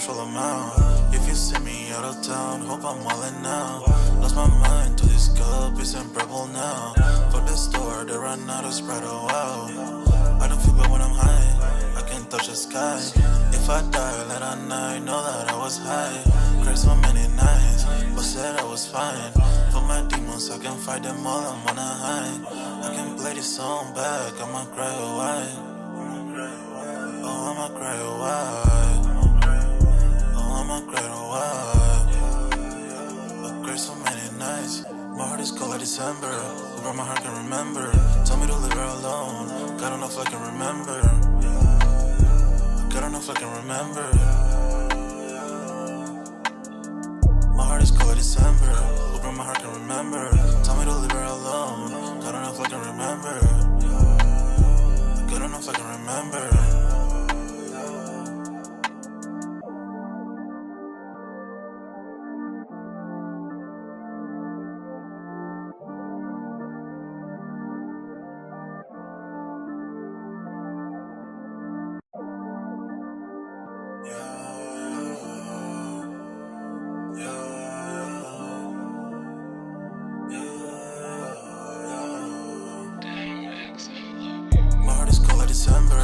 crucial amount. If you see me out of town, hope I'm wildin' now. Lost my mind to this cup, it's unbearable now. For the store, they run out of Sprite, oh wow. I don't feel bad when I'm high, I can't touch the sky. If I die late at night, know that I was high. Cried so many nights, but said I was fine. For my demons, I can fight them all, I'm on a high. I can play this song back, I'ma cry a while. Oh, I'ma cry a while. Oh, I'ma cry a while. I cried so many nights. My heart is cold like December. Where my heart can remember. Tell me to leave her alone. God don't know if I can remember. God don't know if I can remember. My heart is cold like December. Where my heart can remember. Tell me to leave her alone. God don't know if I can remember. God don't know if I can remember. My heart is cold like December,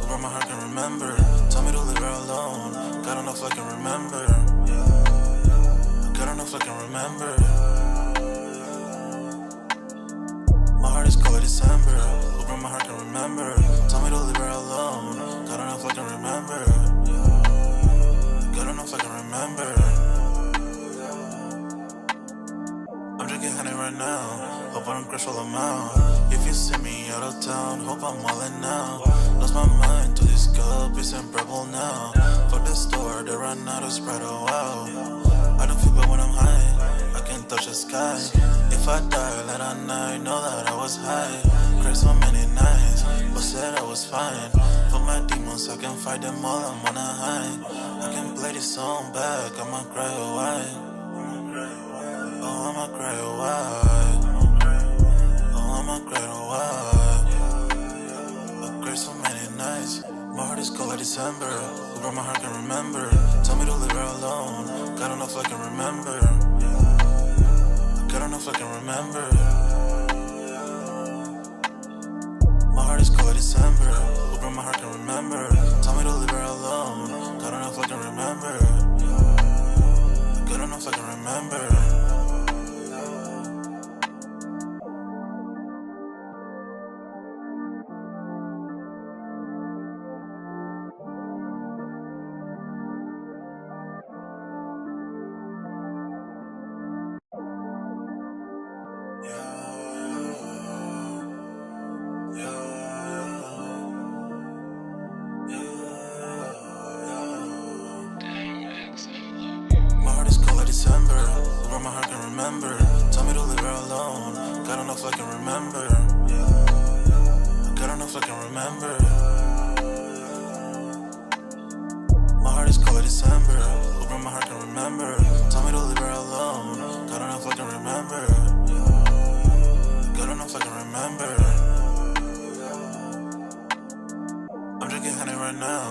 where my heart can remember. Tell me to leave her alone. God don't know if I can remember. God don't know if I can remember. My heart is cold like December, where my heart can remember. Tell me to leave her alone. God don't know if I can remember. God don't know if I can remember. I'm drinking honey right now, hope I don't crash all amount. If you see me out of town, hope I'm wildin' now. Lost my mind to this cup, it's unbearable now. For the store, they run out of Sprite, oh wow. I don't feel bad when I'm high, I can't touch the sky. If I die late at night, know that I was high. Cried so many nights, but said I was fine. For my demons, I can fight them all, I'm on a high. I can play this song back, I'ma cry a while. Oh, I'ma cry a while. Oh, I'ma cry a while. I cried so many nights. My heart is cold like December. Where my heart can remember. Tell me to leave her alone. God don't know if I can remember. God don't know if I can remember. My heart is cold like December. Where my heart can remember. Tell me to leave her alone. God don't know if I can remember. God don't know if I can remember. My heart is cold like December, where my heart can remember. Tell me to leave her alone. God don't know if I can remember. God don't know if I can remember. My heart is cold like December, where my heart can remember. Tell me to leave her alone. God don't know if I can remember. God don't know if I can remember. I'm drinking honey right now,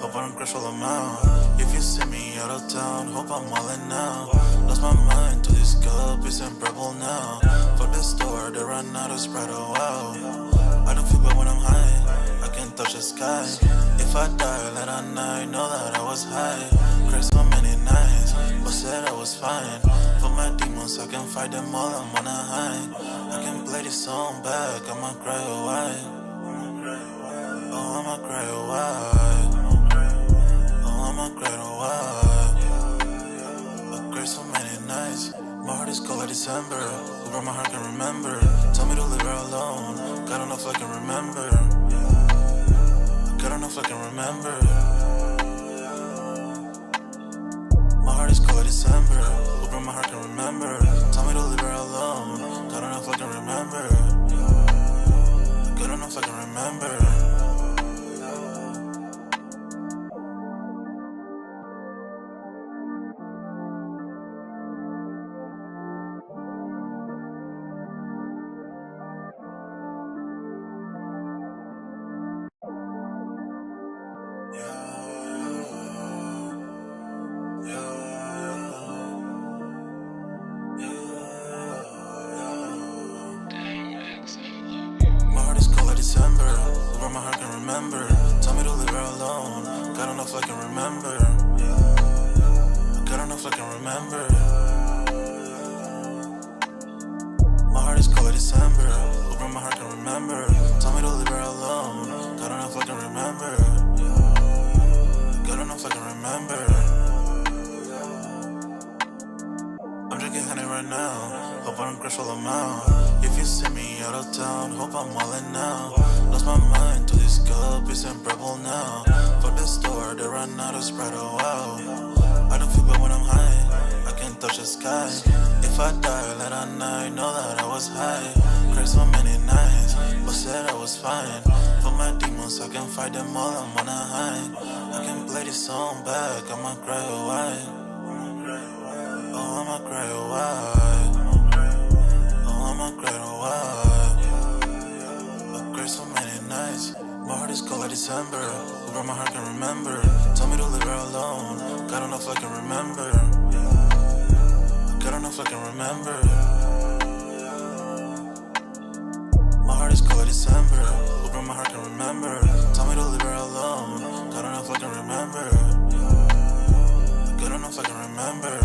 hope I don't crash all amount. If you see me out of town, hope I'm wildin' now. Lost my mind to this cup, it's unbearable now. For the store, they run out of Sprite, oh wow. I don't feel bad when I'm high, I can't touch the sky. If I die late at night, know that I was high. Cried so many nights, but said I was fine. For my demons, I can fight them all, I'm on a high. I can play this song back, I'ma cry a while. Oh, I'ma cry a while. Oh, I'ma cry a while. I cried so many nights. My heart is cold like December, where my heart can remember. Tell me to leave her alone. God don't know if I can remember. God don't know if I can remember. My heart is cold like December, where my heart can remember. Tell me to leave her alone. God don't know if I can remember. God don't know if I can remember. where my heart can remember. Tell me to leave her alone. God don't know if I can remember. God don't know if I can remember. My heart is cold like December. Where my heart can remember. Tell me to leave her alone. God don't know if I can remember. God don't know if I can remember. I'm drinking honey right now. Hope I don't crash all I'm out. If you see me out of town, hope I'm wildin' now. Lost my mind to this cup, it's unbearable now. For the store, they run out of Sprite, oh wow. I don't feel bad when I'm high, I can't touch the sky. If I die late at night, know that I was high. Cried so many nights, but said I was fine. For my demons, I can fight them all, I'm on a high. I can play this song back, I'ma cry or why. Oh, I'ma cry or why. Oh, I'ma cry or why. I cried so many nights. My heart is cold like December. Where my heart can remember. Tell me to leave her alone. God don't know if I can remember. God don't know if I can remember. My heart is cold like December. Where my heart can remember. Tell me to leave her alone. God don't know if I can remember. God don't know if I can remember.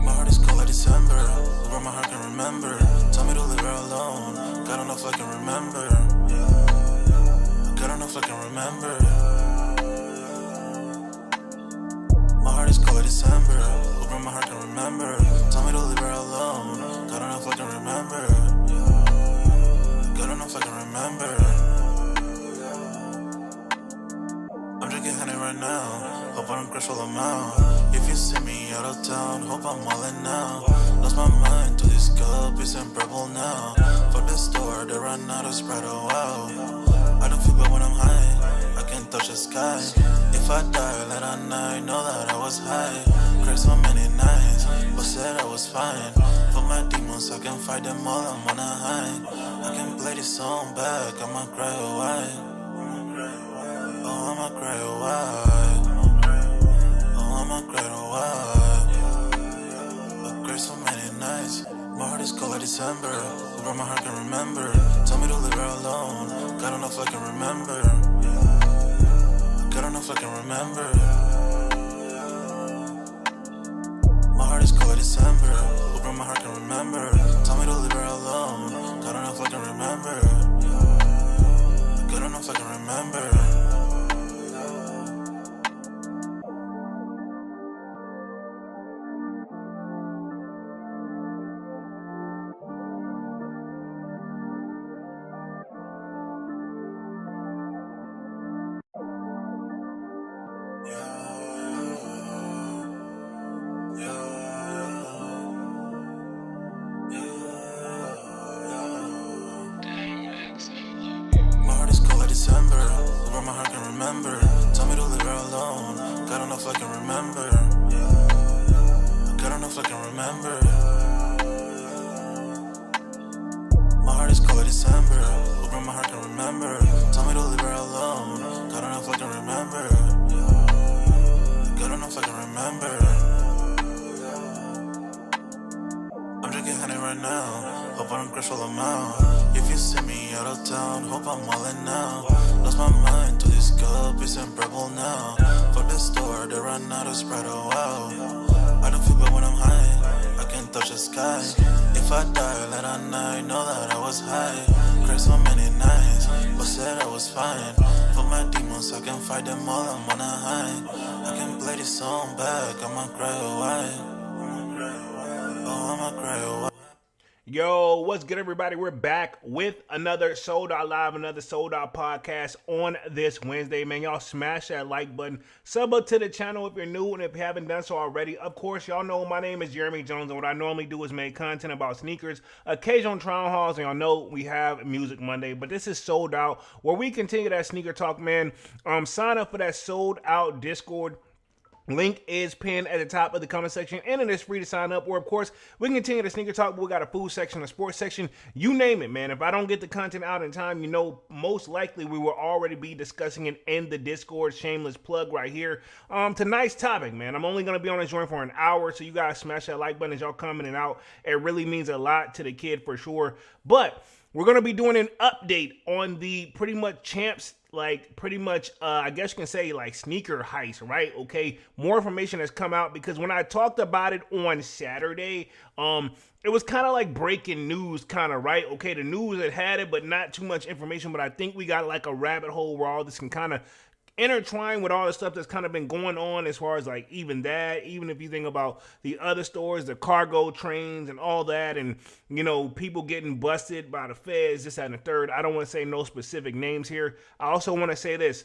My heart is cold like December. Where my heart can remember. Tell me to leave her alone. God don't know if I can remember. God don't know if I can remember. My heart is cold like December. Where my heart can remember. Tell me to leave her alone. God don't know if I can remember. God don't know if I can remember. I'm drinking honey right now. Hope I don't crash all I'm out. If you see me out of town, hope I'm wildin' now. Lost my mind to this cup, it's unbearable now. For the store, they run out of Sprite, oh wow. I don't feel bad when I'm high, I can't touch the sky. If I die late at night, know that I was high. Cried so many nights, but said I was fine. For my demons, I can fight them all, I'm on a high. I can play this song back, I'ma cry or why. Oh, I'ma cry or why. Oh, I'ma cry or why. I cried so many nights. My heart is cold like December. Where my heart can remember. Tell me to leave her alone. God don't know if I can remember. God don't know if I can remember. My heart is cold like December. Where my heart can remember. Tell me to leave her alone. God don't know if I can remember. God don't know if I can remember. My heart is cold like December. Where my heart can remember. Tell me to leave her alone. God don't know if I can remember. God don't know if I can remember. My heart is cold like December. Where my heart can remember. Tell me to leave her alone. God don't know if I can remember. God don't know if I can remember. I'm drinking honey right now. Hope I don't crash all I'm out. If you see me out of town, hope I'm wildin' now. Lost my mind to this cup, it's unbearable now. For the store, they run out of Sprite, oh wow. I don't feel bad when I'm high, I can't touch the sky. If I die late at night, know that I was high. Cried so many nights, but said I was fine. For my demons, I can fight them all, I'm on a high. I can play this song back, I'ma cry or why. Oh, I'ma cry or why. Yo, what's good, everybody? We're back with another Sold Out Live, another Sold Out podcast on this Wednesday, man. Y'all smash that like button. Sub up to the channel if you're new and if you haven't done so already. Of course, y'all know my name is Jeremy Jones, and what I normally do is make content about sneakers, occasional trial hauls, and y'all know we have Music Monday, but this is Sold Out, where we continue that sneaker talk, man. Sign up for that Sold Out Discord. Link is pinned at the top of the comment section, and it is free to sign up. Or, of course, we can continue the sneaker talk, but we got a food section, a sports section, you name it, man. If I don't get the content out in time, you know, most likely we will already be discussing it in the Discord. Shameless plug right here. Tonight's topic, man. I'm only going to be on this joint for an hour, so you guys smash that like button as y'all coming and out. It really means a lot to the kid for sure. But we're going to be doing an update on the pretty much champs, like pretty much, I guess you can say like sneaker heist, right? Okay, more information has come out because when I talked about it on Saturday, it was kind of like breaking news, kind of, right? Okay, the news had it, but not too much information. But I think we got like a rabbit hole where all this can kind of intertwined with all the stuff that's kind of been going on as far as like even if you think about the other stores, the cargo trains and all that, and you know, people getting busted by the feds, this, that, and the third. I don't want to say no specific names here. I also want to say this: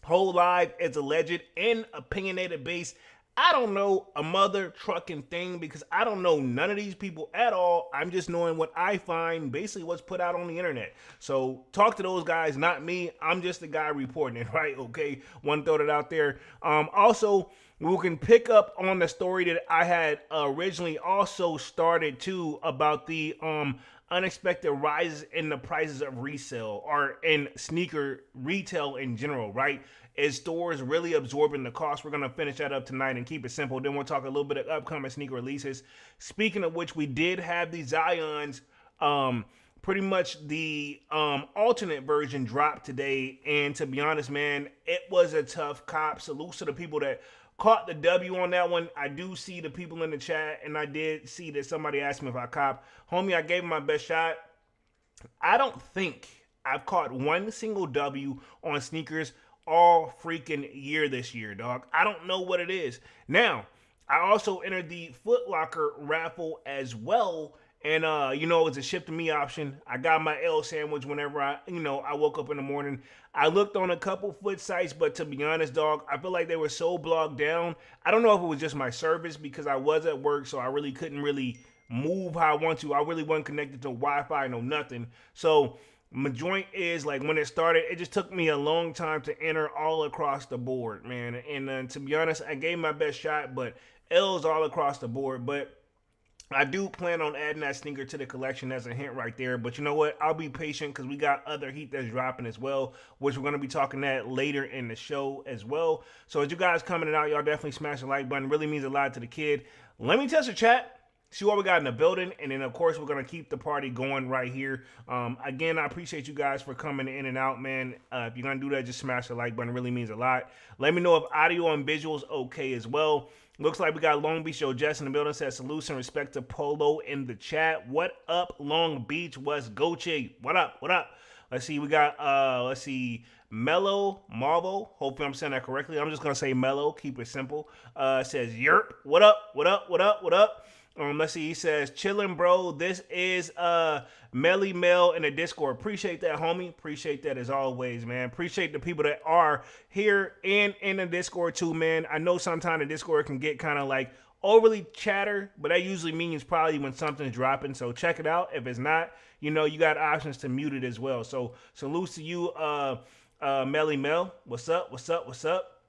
Whole Live is alleged and opinionated based. I don't know a mother trucking thing because I don't know none of these people at all. I'm just knowing what I find, basically what's put out on the internet. So talk to those guys, not me. I'm just the guy reporting it, right? Okay, want to throw that out there. Also, we can pick up on the story that I had originally also started too about the unexpected rises in the prices of resale or in sneaker retail in general, right? Is stores really absorbing the cost? We're going to finish that up tonight and keep it simple. Then we'll talk a little bit of upcoming sneaker releases. Speaking of which, we did have the Zions, pretty much the alternate version dropped today. And to be honest, man, it was a tough cop. Salute to the people that caught the W on that one. I do see the people in the chat, and I did see that somebody asked me if I cop. Homie, I gave him my best shot. I don't think I've caught one single W on sneakers all freaking year this year, dog. I don't know what it is. Now, I also entered the Foot Locker raffle as well. And, you know, it was a ship to me option. I got my L sandwich whenever I woke up in the morning. I looked on a couple foot sites, but to be honest, dog, I feel like they were so bogged down. I don't know if it was just my service because I was at work, so I really couldn't really move how I want to. I really wasn't connected to Wi-Fi, no nothing. So my joint is like when it started, it just took me a long time to enter all across the board, man. And to be honest, I gave my best shot, but L's all across the board. But I do plan on adding that sneaker to the collection as a hint right there. But you know what? I'll be patient because we got other heat that's dropping as well, which we're going to be talking that later in the show as well. So as you guys coming out, y'all definitely smash the like button. It really means a lot to the kid. Let me test the chat. See what we got in the building, and then, of course, we're going to keep the party going right here. Again, I appreciate you guys for coming in and out, man. If you're going to do that, just smash the like button. It really means a lot. Let me know if audio and visuals okay as well. Looks like we got Long Beach Joe Jess in the building. Says salutes and respect to Polo in the chat. What up, Long Beach? What's Goche? What up? What up? Let's see. We got, Mellow Marvel. Hopefully I'm saying that correctly. I'm just going to say Mellow. Keep it simple. Says Yerp. What up? What up? What up? What up? Let's see. He says, chillin', bro. This is Melly Mel in the Discord. Appreciate that, homie. Appreciate that as always, man. Appreciate the people that are here and in the Discord too, man. I know sometimes the Discord can get kind of like overly chatter, but that usually means probably when something's dropping. So check it out. If it's not, you know, you got options to mute it as well. So salutes to you, Melly Mel. What's up? What's up? What's up?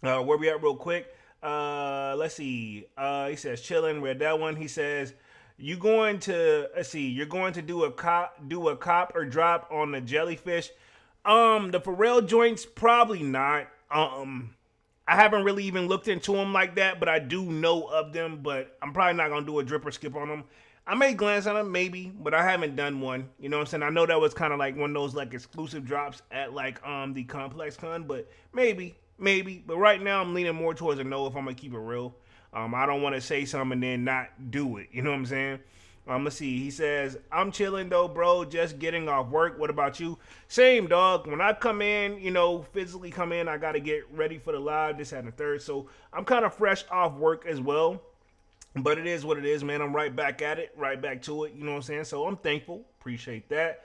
Where we at real quick? Let's see. He says chilling. Read that one. He says you're going to do a cop or drop on the jellyfish. The Pharrell joints probably not. I haven't really even looked into them like that, but I do know of them. But I'm probably not gonna do a drip or skip on them. I may glance at them maybe, but I haven't done one. You know what I'm saying? I know that was kind of like one of those like exclusive drops at like the Complex Con, but maybe. But right now I'm leaning more towards a no if I'm gonna keep it real. I don't want to say something and then not do it. You know what I'm saying? Let's see. He says, I'm chilling though, bro. Just getting off work. What about you? Same, dog. When I come in, you know, physically come in, I got to get ready for the live, this, that, and the third. So I'm kind of fresh off work as well. But it is what it is, man. I'm right back at it, right back to it. You know what I'm saying? So I'm thankful. Appreciate that.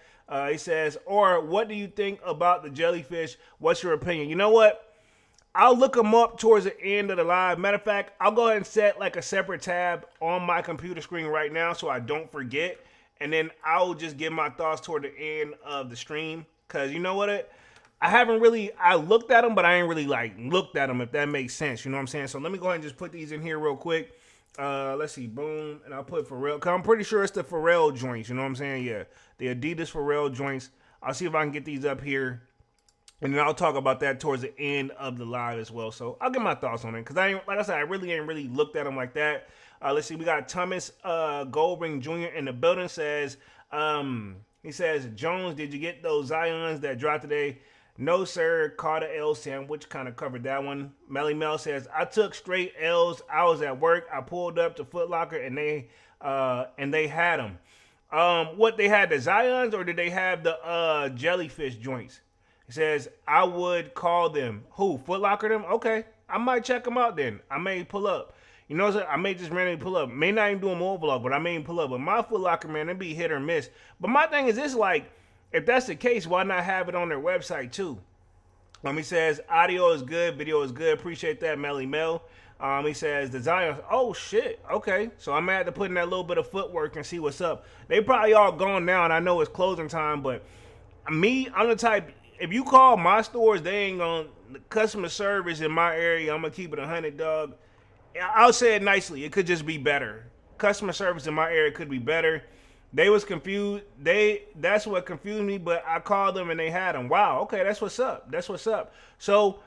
He says, or what do you think about the jellyfish? What's your opinion? You know what? I'll look them up towards the end of the live. Matter of fact, I'll go ahead and set like a separate tab on my computer screen right now so I don't forget. And then I'll just give my thoughts toward the end of the stream. Because you know what? I haven't really, I looked at them, but I ain't really like looked at them, if that makes sense. You know what I'm saying? So let me go ahead and just put these in here real quick. Let's see, boom, and I'll put Pharrell, cause I'm pretty sure it's the Pharrell joints, you know what I'm saying? Yeah, the Adidas Pharrell joints. I'll see if I can get these up here, and then I'll talk about that towards the end of the live as well. So I'll get my thoughts on it, cause I ain't, like I said, I really ain't really looked at them like that. Let's see, we got Thomas Goldring Jr. in the building. Says, he says, Jones, did you get those Zions that dropped today? No, sir. Caught a L sandwich. Kind of covered that one. Melly Mel says, I took straight L's. I was at work. I pulled up to Foot Locker and they had them. What, they had the Zions or did they have the jellyfish joints? He says, I would call them. Who? Foot Locker them? Okay. I might check them out then. I may pull up. You know what I'm saying? I may just randomly pull up. May not even do a more vlog, but I may even pull up. But my Foot Locker, man, it be hit or miss. But my thing is this, like, if that's the case, why not have it on their website too? He says, audio is good, video is good. Appreciate that, Melly Mel. He says, the Zions, oh shit, okay. So I'm gonna have to put in that little bit of footwork and see what's up. They probably all gone now, and I know it's closing time, but me, I'm the type, if you call my stores, they ain't gonna, customer service in my area, I'm gonna keep it 100, dog. I'll say it nicely, it could just be better. Customer service in my area could be better. They was confused. That's what confused me, but I called them and they had them. Wow, okay, that's what's up. That's what's up. So,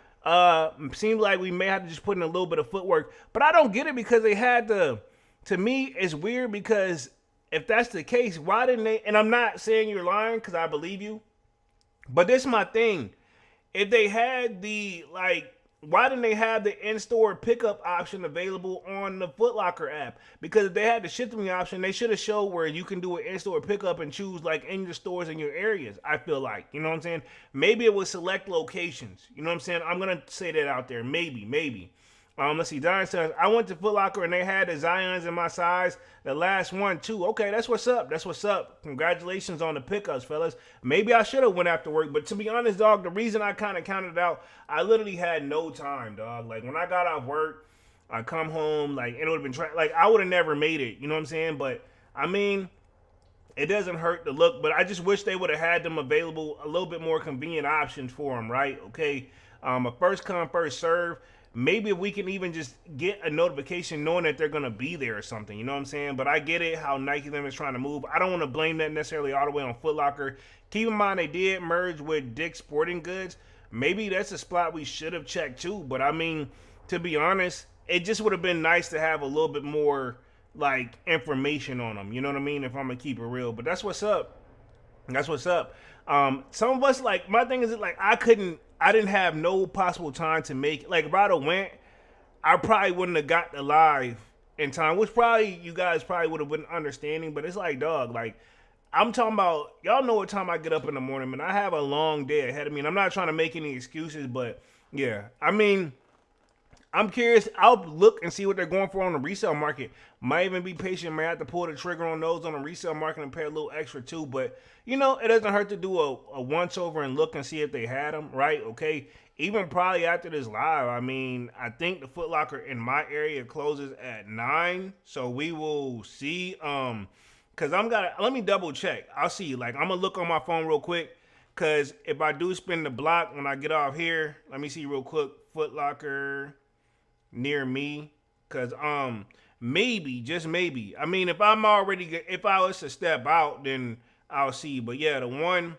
seems like we may have to just put in a little bit of footwork. But I don't get it because they had to me, it's weird because if that's the case, why didn't they, and I'm not saying you're lying because I believe you, but this is my thing. If they had the, like, why didn't they have the in-store pickup option available on the Foot Locker app? Because if they had the shipping option, they should have showed where you can do an in-store pickup and choose like in your stores in your areas. I feel like, you know what I'm saying? Maybe it was select locations. You know what I'm saying? I'm gonna say that out there. Maybe. Let's see. Zion says, I went to Foot Locker and they had the Zions in my size. The last one too. Okay, that's what's up. That's what's up. Congratulations on the pickups, fellas. Maybe I should have went after work, but to be honest, dog, the reason I kind of counted out, I literally had no time, dog. Like when I got off work, I come home, like it would have been like I would have never made it. You know what I'm saying? But I mean, it doesn't hurt to look, but I just wish they would have had them available, a little bit more convenient options for them, right? Okay, a first come, first serve. Maybe if we can even just get a notification knowing that they're going to be there or something, you know what I'm saying? But I get it, how Nike them is trying to move. I don't want to blame that necessarily all the way on Foot Locker. Keep in mind, they did merge with Dick's Sporting Goods. Maybe that's a spot we should have checked too. But I mean, to be honest, it just would have been nice to have a little bit more like information on them. You know what I mean? If I'm going to keep it real. But that's what's up. That's what's up. Some of us, like, my thing is like I didn't have no possible time to make, like, if I'd have went, I probably wouldn't have got the live in time, which probably you guys probably would have been understanding, but it's like, dog, like, I'm talking about, y'all know what time I get up in the morning, man. I have a long day ahead of me, and I'm not trying to make any excuses, but yeah, I mean, I'm curious. I'll look and see what they're going for on the resale market. Might even be patient. May have to pull the trigger on those on the resale market and pay a little extra too. But, you know, it doesn't hurt to do a once-over and look and see if they had them, right? Okay. Even probably after this live, I mean, I think the Foot Locker in my area closes at 9. So we will see. Because let me double check. I'll see. Like, I'm going to look on my phone real quick. Because if I do spin the block when I get off here, let me see real quick. Foot Locker near me, because maybe, just maybe, I mean, if I was to step out, then I'll see. But yeah, the one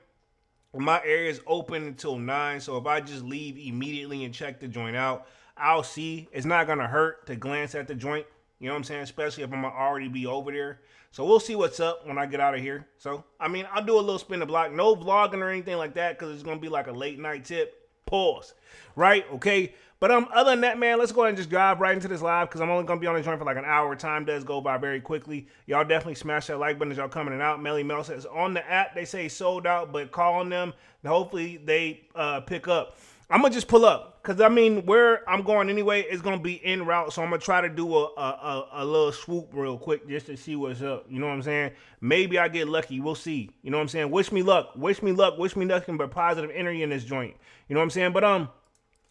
in my area is open until 9, so if I just leave immediately and check the joint out, I'll see. It's not gonna hurt to glance at the joint, you know what I'm saying, especially if I'm gonna already be over there. So we'll see what's up when I get out of here. So I mean, I'll do a little spin the block, no vlogging or anything like that, because it's gonna be like a late night tip. Pause. Right? Okay. But other than that, man, let's go ahead and just dive right into this live, because I'm only going to be on the joint for like an hour. Time does go by very quickly. Y'all definitely smash that like button as y'all coming in out. Melly Mel says, on the app, they say sold out, but calling them, hopefully they pick up. I'm going to just pull up. because I mean, where I'm going anyway is gonna be en route, so I'm gonna try to do a little swoop real quick just to see what's up. You know what I'm saying? Maybe I get lucky. We'll see. You know what I'm saying? Wish me luck. Wish me luck. Wish me nothing but positive energy in this joint. You know what I'm saying? But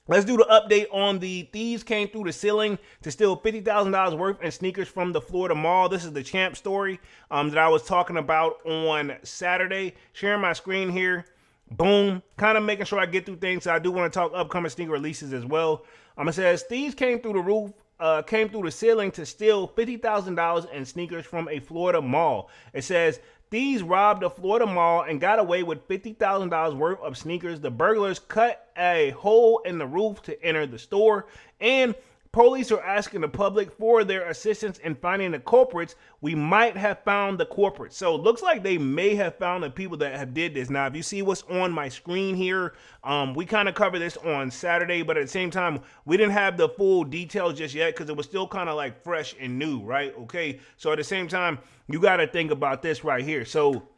let's do the update on the thieves came through the ceiling to steal $50,000 worth in sneakers from the Florida Mall. This is the champ story that I was talking about on Saturday. Sharing my screen here. Boom. Kind of making sure I get through things. So I do want to talk upcoming sneaker releases as well. It says thieves came through the ceiling to steal $50,000 in sneakers from a Florida mall. It says thieves robbed a Florida mall and got away with $50,000 worth of sneakers. The burglars cut a hole in the roof to enter the store, and police are asking the public for their assistance in finding the culprits. We might have found the culprits. So it looks like they may have found the people that have did this. Now, if you see what's on my screen here, we kind of covered this on Saturday, but at the same time, we didn't have the full details just yet because it was still kind of like fresh and new, right? Okay, so at the same time, you got to think about this right here. So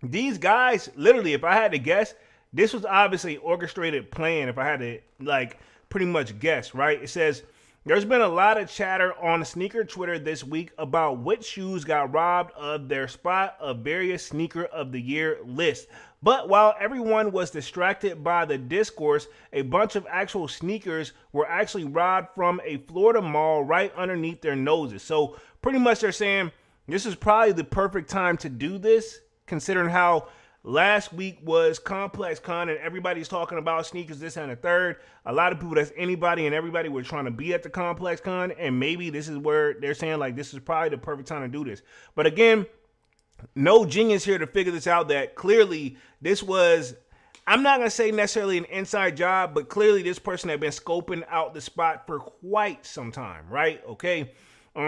these guys, literally, if I had to guess, this was obviously orchestrated plan. If I had to like pretty much guess, right? It says, there's been a lot of chatter on sneaker Twitter this week about which shoes got robbed of their spot of various sneaker of the year list. But while everyone was distracted by the discourse, a bunch of actual sneakers were actually robbed from a Florida mall right underneath their noses. So pretty much they're saying this is probably the perfect time to do this, considering how last week was Complex Con and everybody's talking about sneakers, this and the third. A lot of people, that's anybody and everybody, were trying to be at the Complex Con, and maybe this is where they're saying like this is probably the perfect time to do this. But again, no genius here to figure this out, that clearly this was, I'm not going to say necessarily an inside job, but clearly this person had been scoping out the spot for quite some time, right? Okay.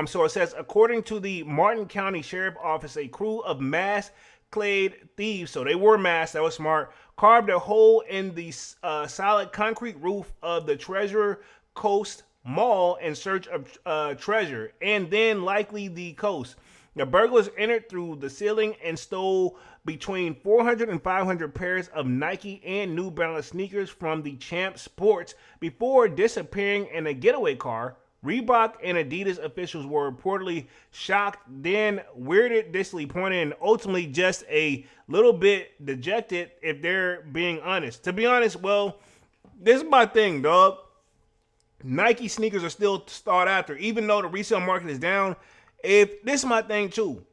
So it says, according to the Martin County Sheriff Office, a crew of masked-clad thieves, so they wore masks, that was smart, carved a hole in the solid concrete roof of the Treasure Coast Mall in search of treasure, and then likely the coast. The burglars entered through the ceiling and stole between 400 and 500 pairs of Nike and New Balance sneakers from the Champ Sports before disappearing in a getaway car. Reebok and Adidas officials were reportedly shocked, then weirded, disappointed, and ultimately just a little bit dejected, if they're being honest. To be honest, well, this is my thing, dog. Nike sneakers are still sought after, even though the resale market is down. If this is my thing too,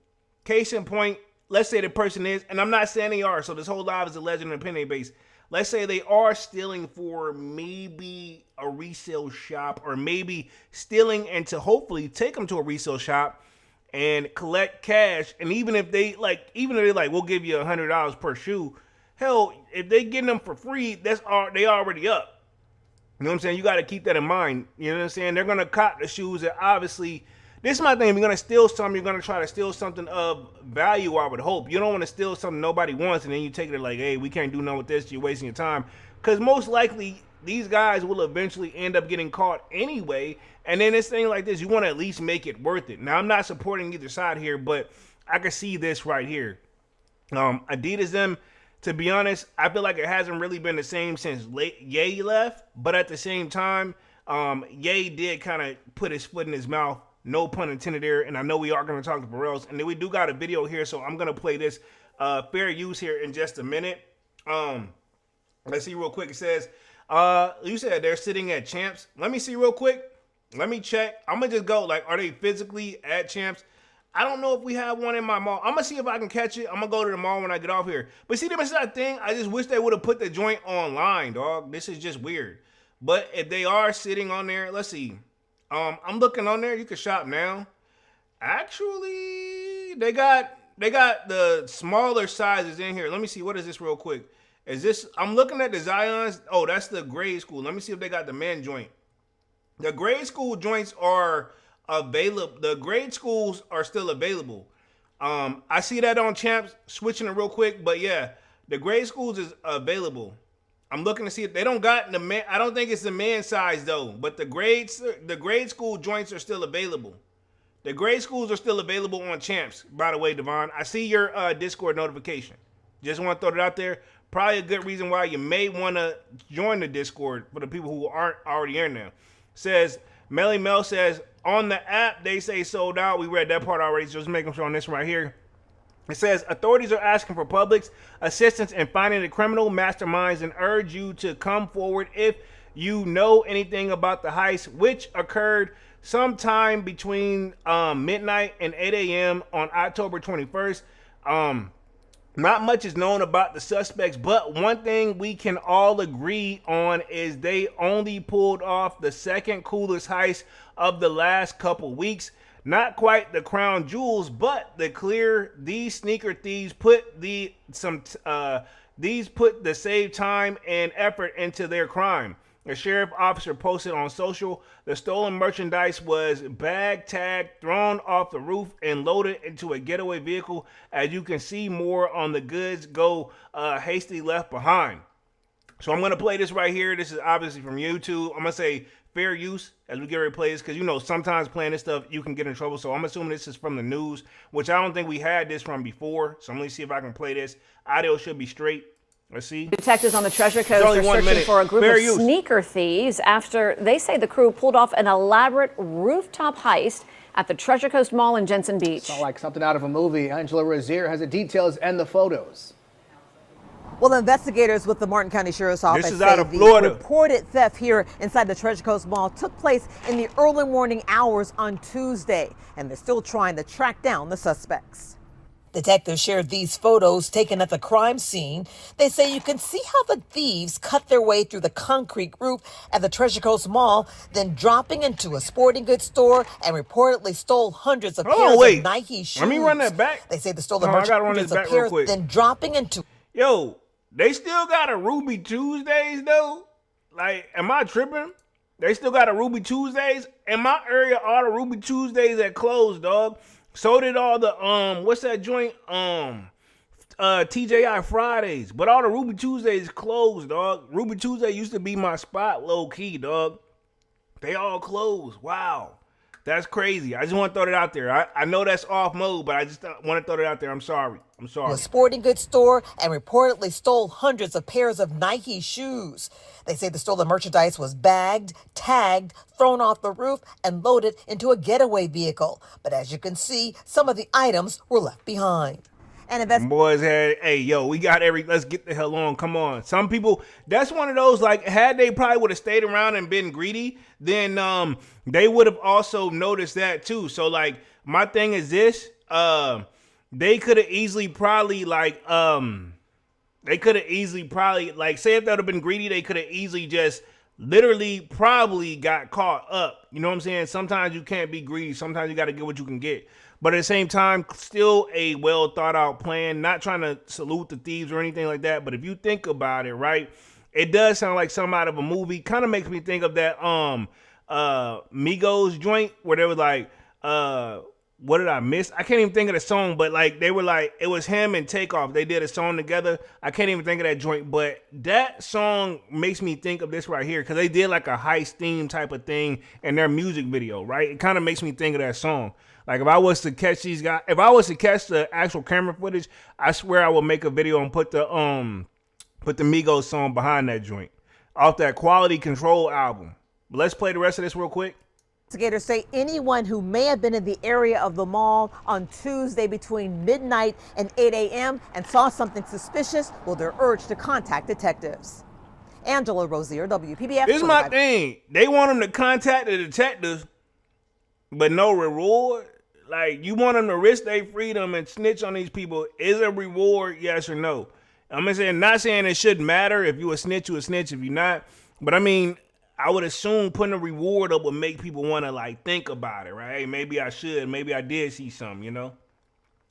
case in point, let's say the person is, and I'm not saying they are, so this whole live is a legend and opinion based. Let's say they are stealing for maybe a resale shop, or maybe stealing and to hopefully take them to a resale shop and collect cash. And even if they like, we'll give you $100 per shoe. Hell, if they get them for free, they already up. You know what I'm saying? You got to keep that in mind. You know what I'm saying? They're going to cop the shoes that obviously, this is my thing. If you're going to steal something, you're going to try to steal something of value, I would hope. You don't want to steal something nobody wants and then you take it like, hey, we can't do nothing with this. You're wasting your time. Because most likely, these guys will eventually end up getting caught anyway. And then this thing like this, you want to at least make it worth it. Now, I'm not supporting either side here, but I can see this right here. Adidas them, to be honest, I feel like it hasn't really been the same since Ye left. But at the same time, Ye did kind of put his foot in his mouth. No pun intended there. And I know we are going to talk to Pharrell's. And then we do got a video here, so I'm going to play this fair use here in just a minute. Let's see real quick. It says, you said they're sitting at Champs. Let me see real quick. Let me check. I'm going to just go, like, are they physically at Champs? I don't know if we have one in my mall. I'm going to see if I can catch it. I'm going to go to the mall when I get off here. But see, this is that thing. I just wish they would have put the joint online, dog. This is just weird. But if they are sitting on there, let's see. I'm looking on there. You can shop now. Actually, they got the smaller sizes in here. Let me see. What is this real quick? Is this, I'm looking at the Zions. Oh, that's the grade school. Let me see if they got the men joint. The grade school joints are available. The grade schools are still available. I see that on Champs, switching it real quick. But yeah, the grade schools is available. I'm looking to see if they don't got the man. I don't think it's the man size though, but the grade school joints are still available. The grade schools are still available on Champs, by the way, Devon. I see your Discord notification. Just want to throw it out there. Probably a good reason why you may want to join the Discord for the people who aren't already in there. Says, Melly Mel says, on the app, they say sold out. We read that part already, so just making sure on this right here. It says, authorities are asking for public's assistance in finding the criminal masterminds and urge you to come forward if you know anything about the heist, which occurred sometime between midnight and 8 a.m. on October 21st. Not much is known about the suspects, but one thing we can all agree on is they only pulled off the second coolest heist of the last couple weeks. Not quite the crown jewels, but these sneaker thieves put the save time and effort into their crime. A sheriff officer posted on social, the stolen merchandise was bagged, tagged, thrown off the roof, and loaded into a getaway vehicle. As you can see, more on the goods go hastily left behind. So I'm going to play this right here. This is obviously from YouTube. I'm going to say fair use as we get ready to play this, because, you know, sometimes playing this stuff, you can get in trouble. So I'm assuming this is from the news, which I don't think we had this from before. So I'm going to see if I can play this. Audio should be straight. Let's see. Detectives on the Treasure Coast are searching for a group of sneaker thieves after they say the crew pulled off an elaborate rooftop heist at the Treasure Coast Mall in Jensen Beach. Sounds like something out of a movie. Angela Rozier has the details and the photos. Well, investigators with the Martin County Sheriff's Office This is say out of Florida. The reported theft here inside the Treasure Coast Mall took place in the early morning hours on Tuesday, and they're still trying to track down the suspects. Detectives shared these photos taken at the crime scene. They say you can see how the thieves cut their way through the concrete roof at the Treasure Coast Mall, then dropping into a sporting goods store and reportedly stole hundreds of pairs of Nike shoes. Let me run that back. They say the stolen merchandise of pairs, then dropping into... Yo, they still got a Ruby Tuesdays, though? Like, am I tripping? They still got a Ruby Tuesdays? In my area, all the Ruby Tuesdays that closed, dog. So did all the what's that joint? TJI Fridays. But all the Ruby Tuesdays closed, dog. Ruby Tuesday used to be my spot, low key, dog. They all closed. Wow. That's crazy. I just want to throw it out there. I know that's off mode, but I just want to throw it out there. I'm sorry. A sporting goods store and reportedly stole hundreds of pairs of Nike shoes. They say the stolen merchandise was bagged, tagged, thrown off the roof, and loaded into a getaway vehicle. But as you can see, some of the items were left behind. And boys had, hey, yo, we got let's get the hell on. Come on. Some people, that's one of those, like, had they probably would have stayed around and been greedy, then they would have also noticed that too. So, like, my thing is this, they could have easily probably, like, say if they would have been greedy, they could have easily just literally probably got caught up. You know what I'm saying? Sometimes you can't be greedy. Sometimes you got to get what you can get. But at the same time, still a well thought out plan. Not trying to salute the thieves or anything like that. But if you think about it, right, it does sound like something out of a movie. Kind of makes me think of that Migos joint where they were like, what did I miss? I can't even think of the song, but like they were like, it was him and Takeoff. They did a song together. I can't even think of that joint, but that song makes me think of this right here because they did like a heist theme type of thing in their music video, right? It kind of makes me think of that song. Like if I was to catch these guys, if I was to catch the actual camera footage, I swear I would make a video and put the Migos song behind that joint off that Quality Control album. But let's play the rest of this real quick. Investigators say anyone who may have been in the area of the mall on Tuesday between midnight and 8 a.m. and saw something suspicious, well, they're urged to contact detectives. Angela Rozier, WPBF. This is my thing. They want them to contact the detectives, but no reward. Like, you want them to risk their freedom and snitch on these people. Is a reward, yes or no? I'm not saying it shouldn't matter. If you a snitch, you a snitch. If you're not. But I mean, I would assume putting a reward up would make people want to like think about it, right? Hey, maybe I should. Maybe I did see something, you know?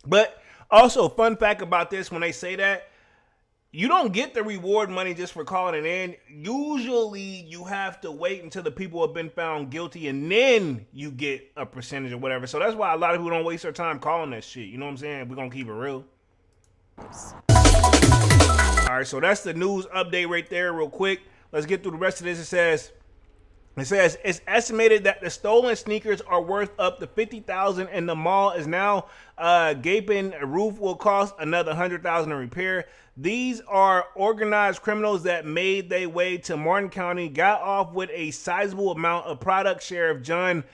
But also, fun fact about this, when they say that, you don't get the reward money just for calling it in. Usually, you have to wait until the people have been found guilty, and then you get a percentage or whatever. So that's why a lot of people don't waste their time calling that shit. You know what I'm saying? We're going to keep it real. All right, so that's the news update right there real quick. Let's get through the rest of this. It says, It says it's estimated that the stolen sneakers are worth up to $50,000, and the mall is now gaping. A roof will cost another $100,000 to repair. These are organized criminals that made their way to Martin County, got off with a sizable amount of product. Sheriff John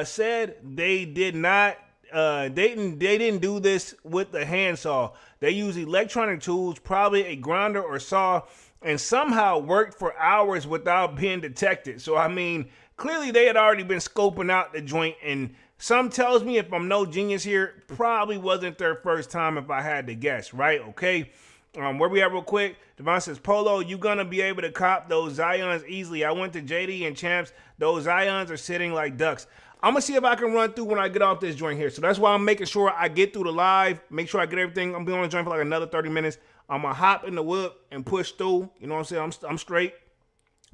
said they did not. They didn't do this with the handsaw. They used electronic tools, probably a grinder or saw, and somehow worked for hours without being detected. So, I mean, clearly they had already been scoping out the joint, and some tells me, if I'm no genius here, probably wasn't their first time if I had to guess, right? Okay. Where we at real quick? Devon says, Polo, you gonna be able to cop those Zions easily. I went to JD and Champs. Those Zions are sitting like ducks. I'm gonna see if I can run through when I get off this joint here. So that's why I'm making sure I get through the live, make sure I get everything. I'm gonna be on the joint for like another 30 minutes. I'm gonna hop in the whip and push through. You know what I'm saying? I'm straight.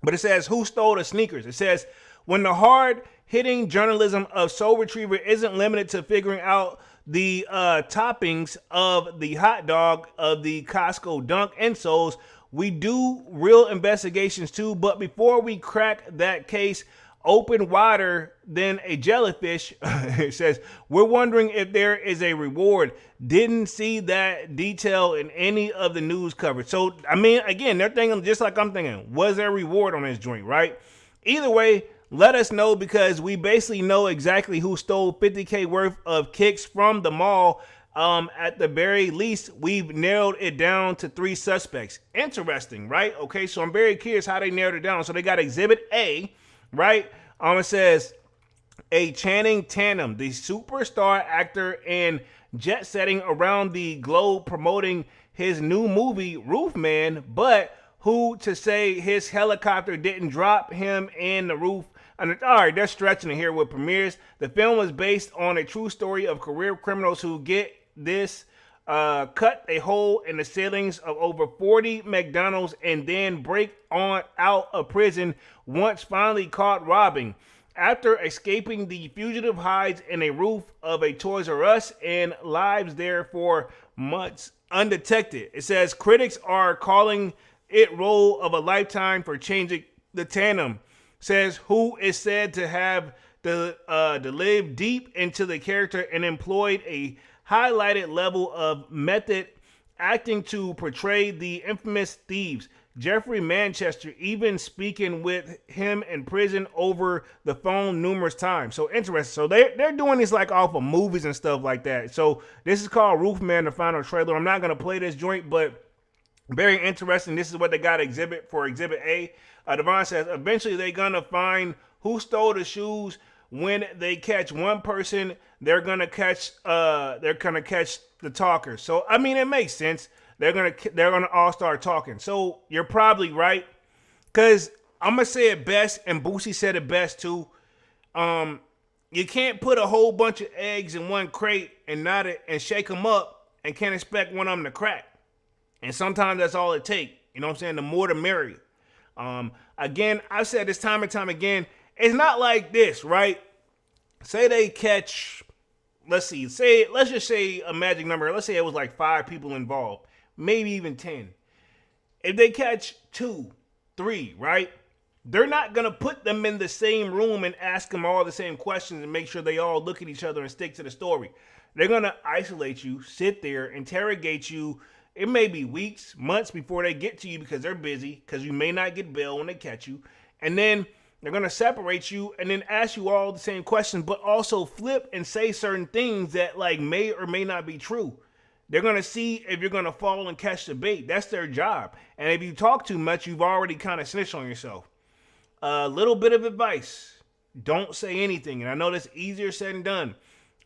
But it says, who stole the sneakers? It says, when the hard-hitting journalism of Soul Retriever isn't limited to figuring out the toppings of the hot dog of the Costco Dunk insoles, we do real investigations too. But before we crack that case open wider than a jellyfish, it says, we're wondering if there is a reward. Didn't see that detail in any of the news coverage. So, I mean, again, they're thinking just like I'm thinking. Was there a reward on this joint, right? Either way, let us know, because we basically know exactly who stole $50K worth of kicks from the mall. At the very least, we've narrowed it down to 3 suspects. Interesting, right? Okay, so I'm very curious how they narrowed it down. So they got Exhibit A, right? It says a Channing Tatum, the superstar actor and jet setting around the globe promoting his new movie Roofman, but who to say his helicopter didn't drop him in the roof. And all right, they're stretching it here with premieres. The film was based on a true story of career criminals who get this cut a hole in the ceilings of over 40 McDonald's and then break on out of prison once finally caught robbing. After escaping, the fugitive hides in a roof of a Toys R Us and lives there for months undetected. It says critics are calling it role of a lifetime for changing the tandem. Says who is said to have to live deep into the character and employed a highlighted level of method acting to portray the infamous Thieves. Jeffrey Manchester even speaking with him in prison over the phone numerous times. So interesting. So they're doing this like off of movies and stuff like that. So this is called Roofman, the final trailer. I'm not going to play this joint, but very interesting. This is what they got for Exhibit A. Devon says, eventually they're going to find who stole the shoes. When they catch one person, they're going to catch the talker. So, I mean, it makes sense. They're going to all start talking. So, you're probably right. Because I'm going to say it best, and Boosie said it best too. You can't put a whole bunch of eggs in one crate and shake them up and can't expect one of them to crack. And sometimes that's all it takes. You know what I'm saying? The more the merrier. Again, I've said this time and time again, it's not like this, right? Say they catch, let's just say a magic number. Let's say it was like 5 people involved, maybe even 10. If they catch 2, 3, right? They're not going to put them in the same room and ask them all the same questions and make sure they all look at each other and stick to the story. They're going to isolate you, sit there, interrogate you. It may be weeks, months before they get to you because they're busy, because you may not get bail when they catch you. And then they're going to separate you and then ask you all the same questions, but also flip and say certain things that like may or may not be true. They're going to see if you're going to fall and catch the bait. That's their job. And if you talk too much, you've already kind of snitched on yourself. A little bit of advice. Don't say anything. And I know that's easier said than done.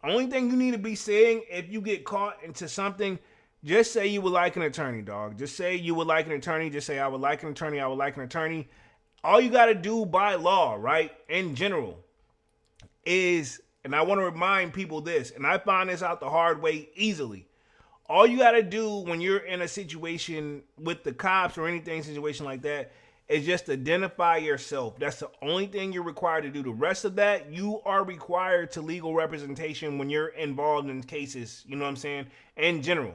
Only thing you need to be saying if you get caught into something, just say you would like an attorney, dog. Just say you would like an attorney. Just say I would like an attorney. I would like an attorney. All you got to do by law, right, in general, is, and I want to remind people this, and I found this out the hard way easily. All you got to do when you're in a situation with the cops or anything situation like that is just identify yourself. That's the only thing you're required to do. The rest of that, you are required to legal representation when you're involved in cases, you know what I'm saying, in general.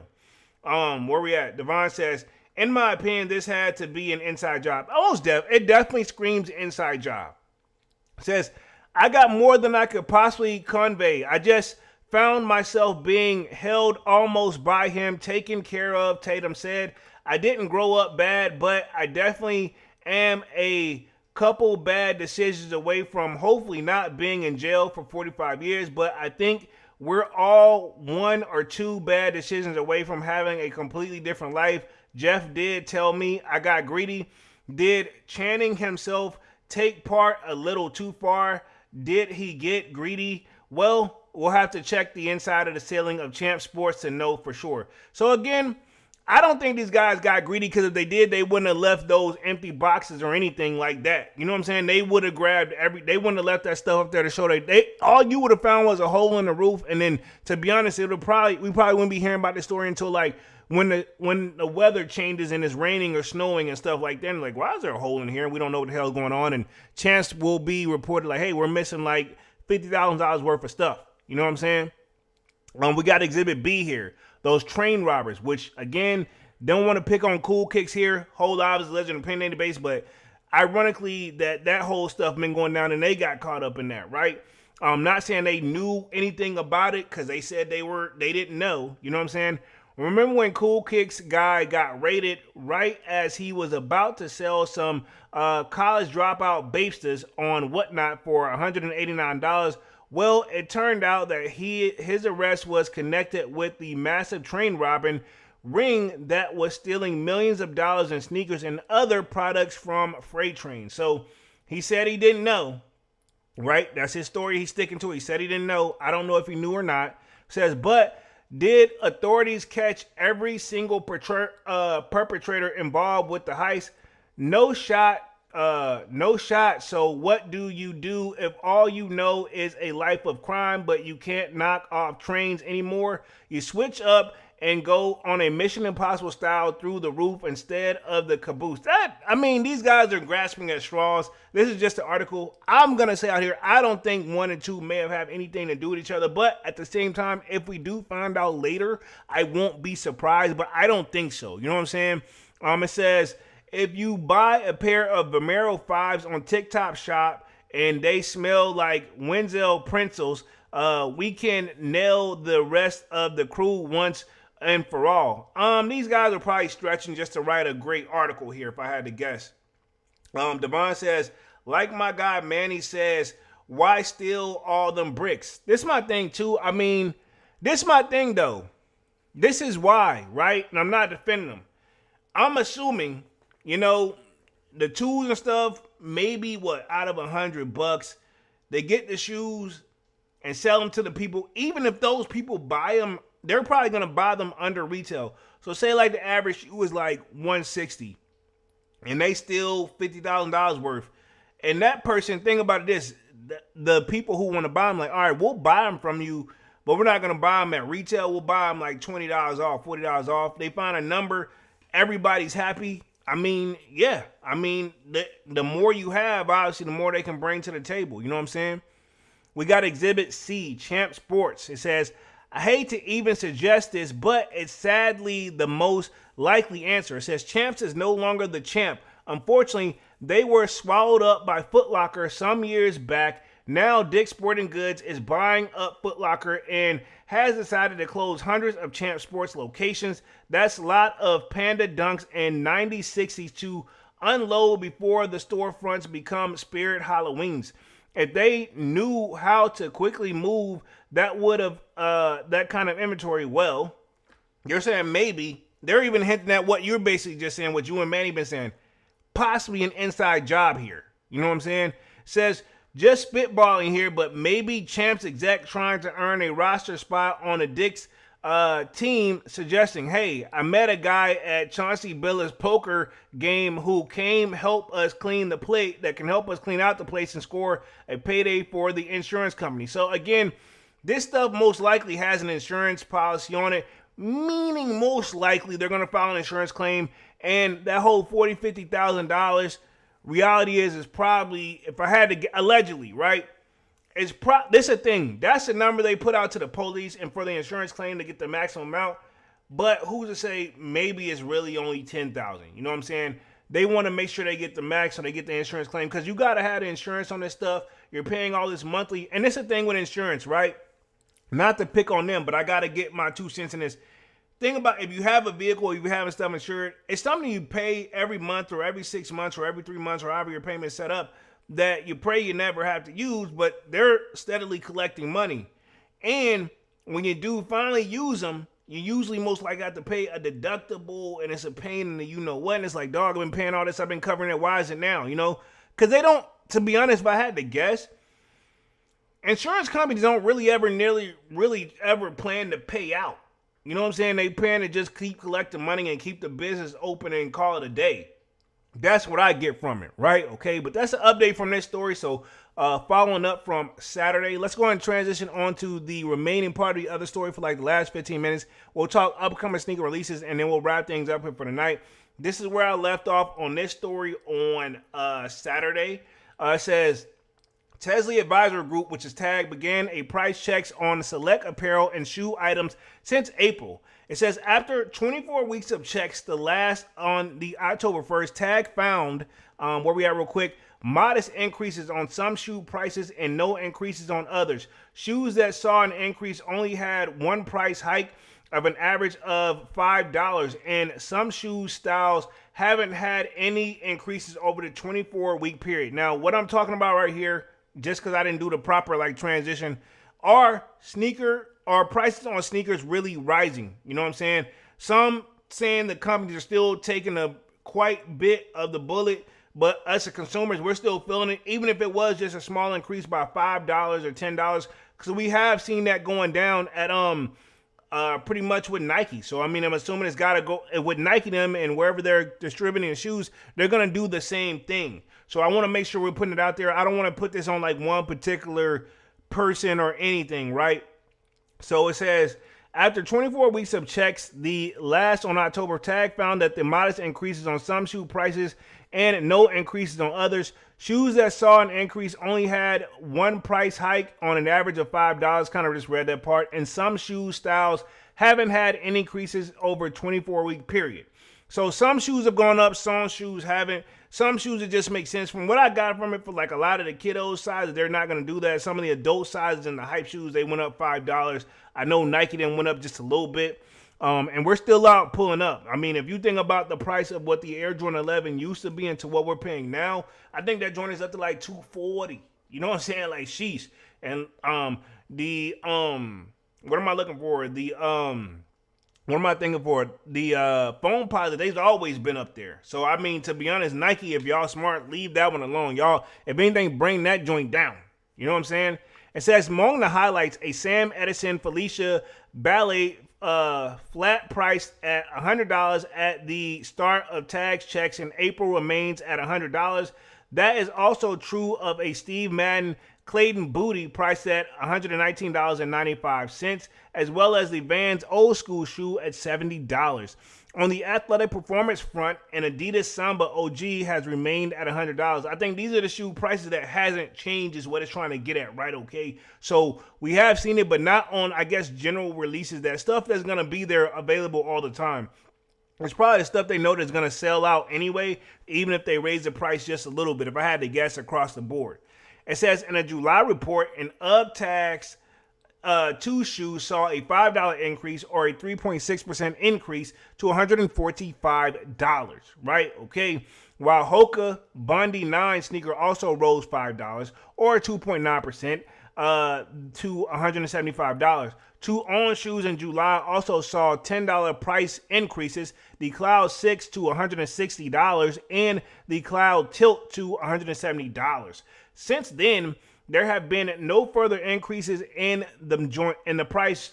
Where we at? Devon says, in my opinion, this had to be an inside job. It definitely screams inside job. Says, I got more than I could possibly convey. I just found myself being held almost by him, taken care of, Tatum said. I didn't grow up bad, but I definitely am a couple bad decisions away from hopefully not being in jail for 45 years. But I think we're all one or two bad decisions away from having a completely different life. Jeff did tell me I got greedy. Did Channing himself take part a little too far? Did he get greedy? Well, we'll have to check the inside of the ceiling of Champ Sports to know for sure. So again, I don't think these guys got greedy, because if they did, they wouldn't have left those empty boxes or anything like that. You know what I'm saying? They would have grabbed they wouldn't have left that stuff up there to show they all you would have found was a hole in the roof. And then, to be honest, we probably wouldn't be hearing about this story until like when the weather changes and it's raining or snowing and stuff like that. And like, why is there a hole in here? And we don't know what the hell is going on. And Chance will be reported like, hey, we're missing like $50,000 worth of stuff. You know what I'm saying? We got Exhibit B here. Those train robbers, which, again, don't want to pick on Cool Kicks here. Whole lives, legend, opinion database, but ironically, that whole stuff been going down and they got caught up in that, right? I'm not saying they knew anything about it, because they said they didn't know. You know what I'm saying? Remember when Cool Kicks guy got raided right as he was about to sell some college dropout Bapesters on Whatnot for $189? Well, it turned out that his arrest was connected with the massive train robbing ring that was stealing millions of dollars in sneakers and other products from freight trains. So he said he didn't know, right? That's his story. He's sticking to it. He said he didn't know. I don't know if he knew or not. Says, but did authorities catch every single perpetrator involved with the heist? No shot. No shot. So what do you do if all you know is a life of crime, but you can't knock off trains anymore? You switch up and go on a Mission Impossible style through the roof instead of the caboose. These guys are grasping at straws. This is just an article. I'm going to say out here, I don't think 1 and 2 may have anything to do with each other. But at the same time, if we do find out later, I won't be surprised. But I don't think so. You know what I'm saying? It says, if you buy a pair of Vomero 5s on TikTok Shop and they smell like Wenzel pretzels, we can nail the rest of the crew once and for all. These guys are probably stretching just to write a great article here, if I had to guess. Devon says, like my guy Manny says, why steal all them bricks? This is my thing too. This is my thing though. This is why, right? And I'm not defending them. I'm assuming, the tools and stuff, maybe out of $100, they get the shoes and sell them to the people. Even if those people buy them, they're probably going to buy them under retail. So say like the average shoe is like $160 and they steal $50,000 worth. And that person, think about this, the people who want to buy them, like, all right, we'll buy them from you, but we're not going to buy them at retail. We'll buy them like $20 off, $40 off. They find a number, everybody's happy. The more you have, obviously, the more they can bring to the table. You know what I'm saying? We got Exhibit C, Champ Sports. It says, I hate to even suggest this, but it's sadly the most likely answer. It says, Champs is no longer the champ. Unfortunately, they were swallowed up by Foot Locker some years back. Now Dick's Sporting Goods is buying up Foot Locker and has decided to close hundreds of Champ Sports locations. That's a lot of Panda Dunks and 9060s to unload before the storefronts become Spirit Halloweens. If they knew how to quickly move that would have that kind of inventory, well, you're saying maybe. They're even hinting at what you're basically just saying, what you and Manny been saying. Possibly an inside job here. You know what I'm saying? Says, just spitballing here, but maybe Champs exec trying to earn a roster spot on the Dick's team, suggesting, hey, I met a guy at Chauncey Billups' poker game who came help us clean the plate, that can help us clean out the place and score a payday for the insurance company. So again, this stuff most likely has an insurance policy on it, meaning most likely they're going to file an insurance claim, and that whole $40,000, $50,000, reality is probably, if I had to, allegedly, right? This is a thing. That's the number they put out to the police and for the insurance claim to get the maximum amount. But who's to say maybe it's really only $10,000? You know what I'm saying? They want to make sure they get the max so they get the insurance claim, because you got to have the insurance on this stuff. you're paying all this monthly. And it's a thing with insurance, right? Not to pick on them, but I got to get my 2 cents in this. Think about if you have a vehicle, if you're having stuff insured, it's something you pay every month or every 6 months or every 3 months or however your payment is set up that you pray you never have to use, but they're steadily collecting money. And when you do finally use them, you usually most likely have to pay a deductible, and it's a pain in the you-know-what. And it's like, dog, I've been paying all this, I've been covering it. Why is it now? Because they don't, to be honest, if I had to guess, insurance companies don't really ever plan to pay out. You know what I'm saying? They plan to just keep collecting money and keep the business open and call it a day. That's what I get from it, right? Okay, but that's an update from this story. So following up from Saturday, let's go ahead and transition on to the remaining part of the other story for like the last 15 minutes. We'll talk upcoming sneaker releases, and then we'll wrap things up here for the night. This is where I left off on this story on Saturday. It says, Tesley Advisor Group, which is TAG, began a price checks on select apparel and shoe items since April. It says after 24 weeks of checks, the last on the October 1st, TAG found, where we at real quick, modest increases on some shoe prices and no increases on others. Shoes that saw an increase only had one price hike of an average of $5, and some shoe styles haven't had any increases over the 24-week period. Now, what I'm talking about right here, just because I didn't do the proper transition, are prices on sneakers really rising? You know what I'm saying? Some saying the companies are still taking a quite bit of the bullet, but us as consumers, we're still feeling it, even if it was just a small increase by $5 or $10, because we have seen that going down at pretty much with Nike. So I mean, I'm assuming it's got to go with Nike them, and wherever they're distributing the shoes, they're gonna do the same thing. So I want to make sure we're putting it out there. I don't want to put this on like one particular person or anything, right? So it says, after 24 weeks of checks, the last on October, TAG found that the modest increases on some shoe prices and no increases on others. Shoes that saw an increase only had one price hike on an average of $5. Kind of just read that part. And some shoe styles haven't had any increases over a 24-week period. So some shoes have gone up, some shoes haven't. Some shoes, it just makes sense. From what I got from it, for like a lot of the kiddos sizes, they're not going to do that. Some of the adult sizes and the hype shoes, they went up $5. I know Nike then went up just a little bit. And we're still out pulling up. I mean, if you think about the price of what the Air Jordan 11 used to be into what we're paying now, I think that joint is up to like $240. You know what I'm saying? Like, sheesh. And what am I looking for? What am I thinking for? The phone pilot, they've always been up there. So, I mean, to be honest, Nike, if y'all smart, leave that one alone. Y'all, if anything, bring that joint down. You know what I'm saying? It says, among the highlights, a Sam Edison Felicia Ballet flat priced at $100 at the start of TAG's checks in April remains at $100. That is also true of a Steve Madden Clayton Booty priced at $119.95, as well as the Vans old school shoe at $70. On the athletic performance front, an Adidas Samba OG has remained at $100. I think these are the shoe prices that hasn't changed is what it's trying to get at, right? Okay, so we have seen it, but not on, I guess, general releases. That stuff that's going to be there available all the time. It's probably the stuff they know that's going to sell out anyway, even if they raise the price just a little bit, if I had to guess across the board. It says in a July report, an UGG Tags 2 shoes saw a $5 increase or a 3.6% increase to $145, right? Okay. While Hoka Bondi 9 sneaker also rose $5 or 2.9% to $175. Two On shoes in July also saw $10 price increases. The Cloud 6 to $160 and the Cloud Tilt to $170. Since then, there have been no further increases in the price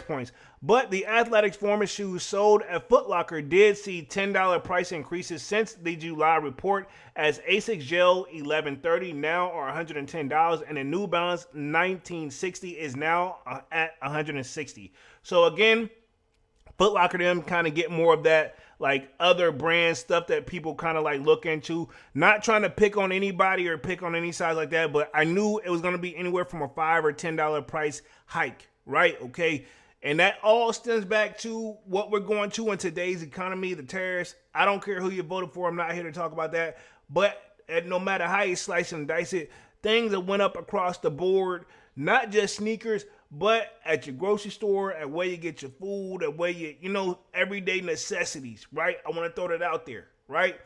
points. But the Athletics Performance shoes sold at Foot Locker did see $10 price increases since the July report, as Asics Gel 1130 now are $110 and the New Balance 1960 is now at $160. So again, Foot Locker them kind of get more of that like other brand stuff that people kind of like look into. Not trying to pick on anybody or pick on any size like that, but I knew it was going to be anywhere from a $5 or $10 price hike, right? Okay. And that all stems back to what we're going to in today's economy, the tariffs. I don't care who you voted for. I'm not here to talk about that. But no matter how you slice and dice it, things that went up across the board, not just sneakers, but at your grocery store, at where you get your food, at where you everyday necessities, right? I want to throw that out there, right?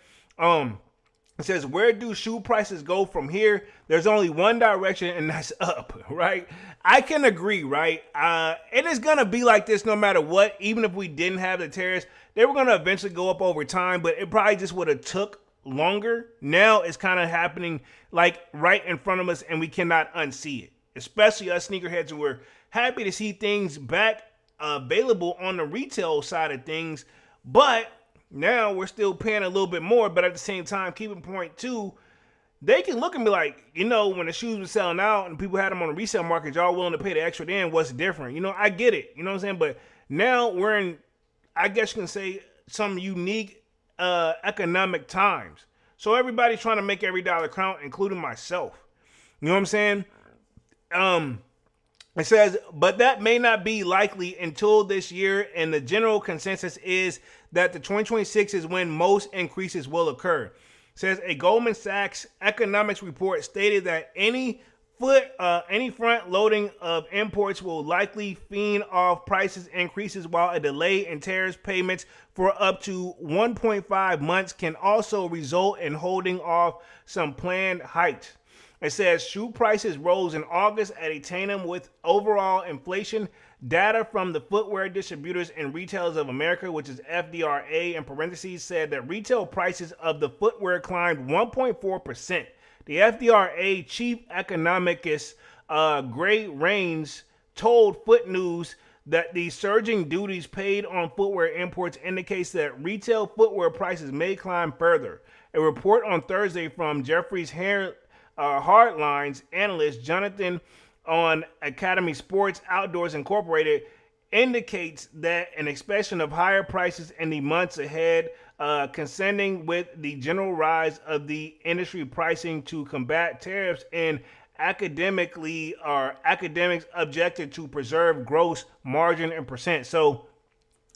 It says, where do shoe prices go from here? There's only one direction, and that's up, right? I can agree, right? It is going to be like this no matter what. Even if we didn't have the tariffs, they were going to eventually go up over time, but it probably just would have took longer. Now it's kind of happening like right in front of us, and we cannot unsee it, especially us sneakerheads, and we're happy to see things back available on the retail side of things, but now we're still paying a little bit more. But at the same time, keep in point too, they can look and be like, when the shoes were selling out and people had them on the resale market, y'all willing to pay the extra then, what's different? I get it, you know what I'm saying? But now we're in, I guess you can say, some unique economic times. So everybody's trying to make every dollar count, including myself. You know what I'm saying? It says, but that may not be likely until this year, and the general consensus is that the 2026 is when most increases will occur. It says a Goldman Sachs economics report stated that any front loading of imports will likely fend off prices increases, while a delay in tariffs payments for up to 1.5 months can also result in holding off some planned hikes. It says shoe prices rose in August at a tandem with overall inflation. Data from the Footwear Distributors and Retailers of America, which is FDRA in parentheses, said that retail prices of the footwear climbed 1.4%. The FDRA chief economist Gray Rains told Foot News that the surging duties paid on footwear imports indicates that retail footwear prices may climb further. A report on Thursday from Jeffries Hardlines analyst Jonathan on Academy Sports Outdoors Incorporated indicates that an expectation of higher prices in the months ahead, coinciding with the general rise of the industry pricing to combat tariffs, and academics objected to preserve gross margin and percent. So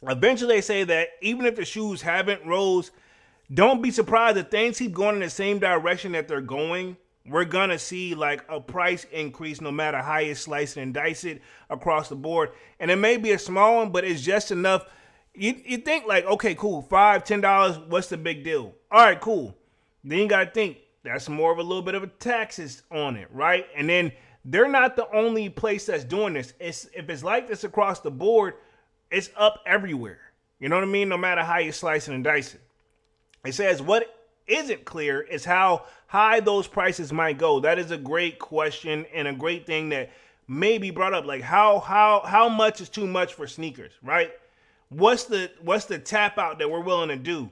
eventually they say that even if the shoes haven't rose, don't be surprised if things keep going in the same direction that they're going. We're going to see like a price increase no matter how you slice it and dice it across the board. And it may be a small one, but it's just enough. You think like, okay, cool, $5, $10, what's the big deal? All right, cool. Then you got to think that's more of a little bit of a taxes on it, right? And then they're not the only place that's doing this. If it's like this across the board, it's up everywhere. You know what I mean? No matter how you slice it and dice it. It says what isn't clear is how high those prices might go. That is a great question and a great thing that may be brought up. Like how much is too much for sneakers, right? What's the tap out that we're willing to do?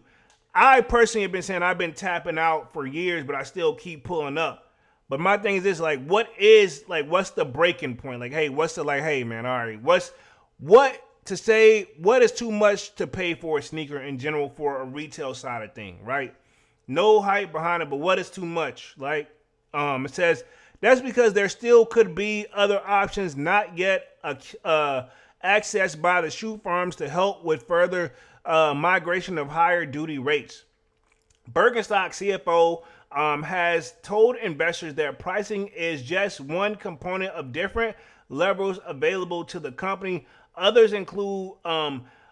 I personally have been saying I've been tapping out for years, but I still keep pulling up. But my thing is this, like, what's the breaking point? Like, hey, hey man, all right, what is too much to pay for a sneaker in general for a retail side of thing, right? No hype behind it, but what is too much? Like, it says that's because there still could be other options not yet accessed by the shoe firms to help with further migration of higher duty rates. Birkenstock CFO has told investors that pricing is just one component of different levers available to the company. Others include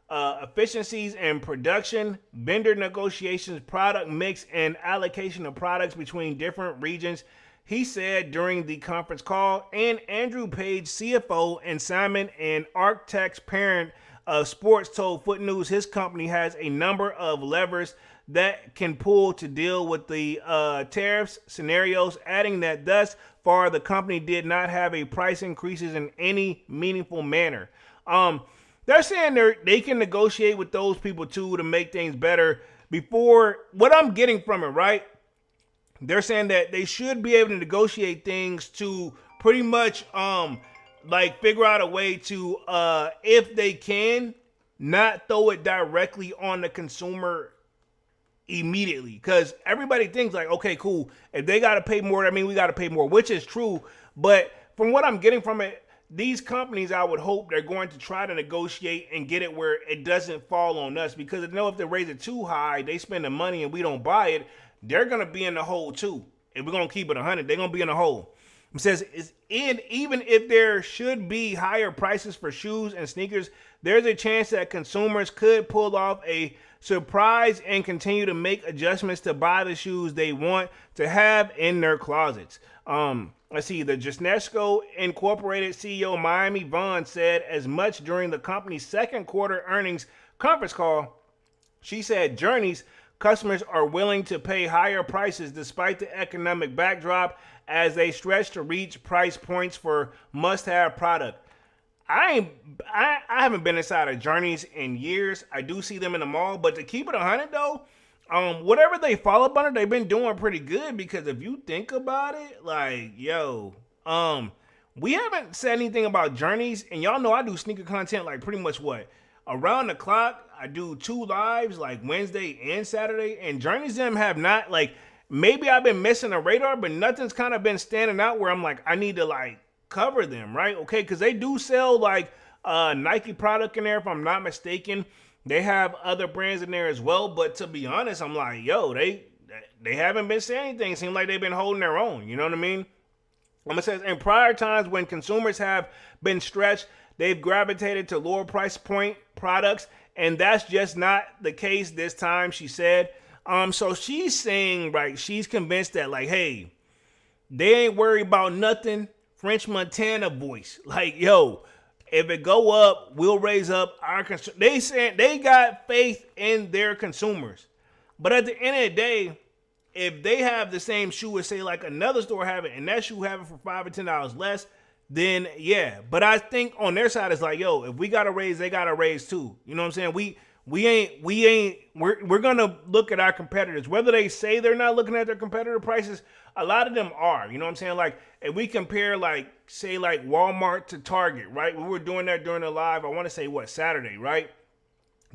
efficiencies in production, vendor negotiations, product mix, and allocation of products between different regions. He said during the conference call, and Andrew Page, CFO, and Simon and Arctex parent of sports, told Foot News his company has a number of levers that can pull to deal with the tariffs scenarios, adding that thus far the company did not have a price increases in any meaningful manner. They're saying they can negotiate with those people too to make things better. Before, what I'm getting from it, right? They're saying that they should be able to negotiate things to pretty much like figure out a way to, if they can, not throw it directly on the consumer immediately. Because everybody thinks like, okay, cool, if they got to pay more, I mean, we got to pay more, which is true. But from what I'm getting from it, these companies, I would hope they're going to try to negotiate and get it where it doesn't fall on us, because they know if they raise it too high, they spend the money and we don't buy it, they're going to be in the hole too. if we're going to keep it 100, they're going to be in a hole. It says, even if there should be higher prices for shoes and sneakers, there's a chance that consumers could pull off a surprise and continue to make adjustments to buy the shoes they want to have in their closets. Let's see, the Jesnesco Incorporated CEO Miami Vaughn said as much during the company's second quarter earnings conference call. She said Journeys customers are willing to pay higher prices despite the economic backdrop as they stretch to reach price points for must-have product. I haven't been inside of Journeys in years. I do see them in the mall, but to keep it 100 though, whatever they fall up under, they've been doing pretty good, because if you think about it, like, yo, we haven't said anything about Journeys, and y'all know I do sneaker content like pretty much around the clock. I do 2 lives like Wednesday and Saturday, and Journeys them have not, like, maybe I've been missing a radar, but nothing's kind of been standing out where I'm like, I need to like cover them, right? Okay, because they do sell like Nike product in there, if I'm not mistaken. They have other brands in there as well, but to be honest, I'm like, yo, they haven't been saying anything. It seems like they've been holding their own, you know what I mean? It says, in prior times when consumers have been stretched, they've gravitated to lower price point products, and that's just not the case this time, she said. So she's saying, right, she's convinced that, like, hey, they ain't worried about nothing. French Montana voice. Like, yo, if it go up, we'll raise up our They said they got faith in their consumers. But at the end of the day, if they have the same shoe as, say, like another store have it, and that shoe have it for $5 or $10 less, then yeah. But I think on their side, it's like, yo, if we got to raise, they got to raise too. You know what I'm saying? We're gonna look at our competitors. Whether they say they're not looking at their competitor prices, a lot of them are. You know what I'm saying? Like, if we compare, like, say, like Walmart to Target, right? We were doing that during the live, I want to say, Saturday, right?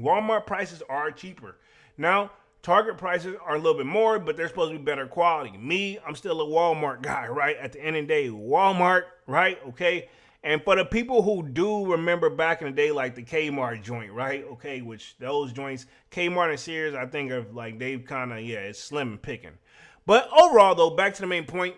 Walmart prices are cheaper. Now, Target prices are a little bit more, but they're supposed to be better quality. Me, I'm still a Walmart guy, right? At the end of the day, Walmart, right? Okay. And for the people who do remember back in the day, like the Kmart joint, right? Okay, which those joints, Kmart and Sears, I think of like they've kind of, it's slim and picking. But overall, though, back to the main point,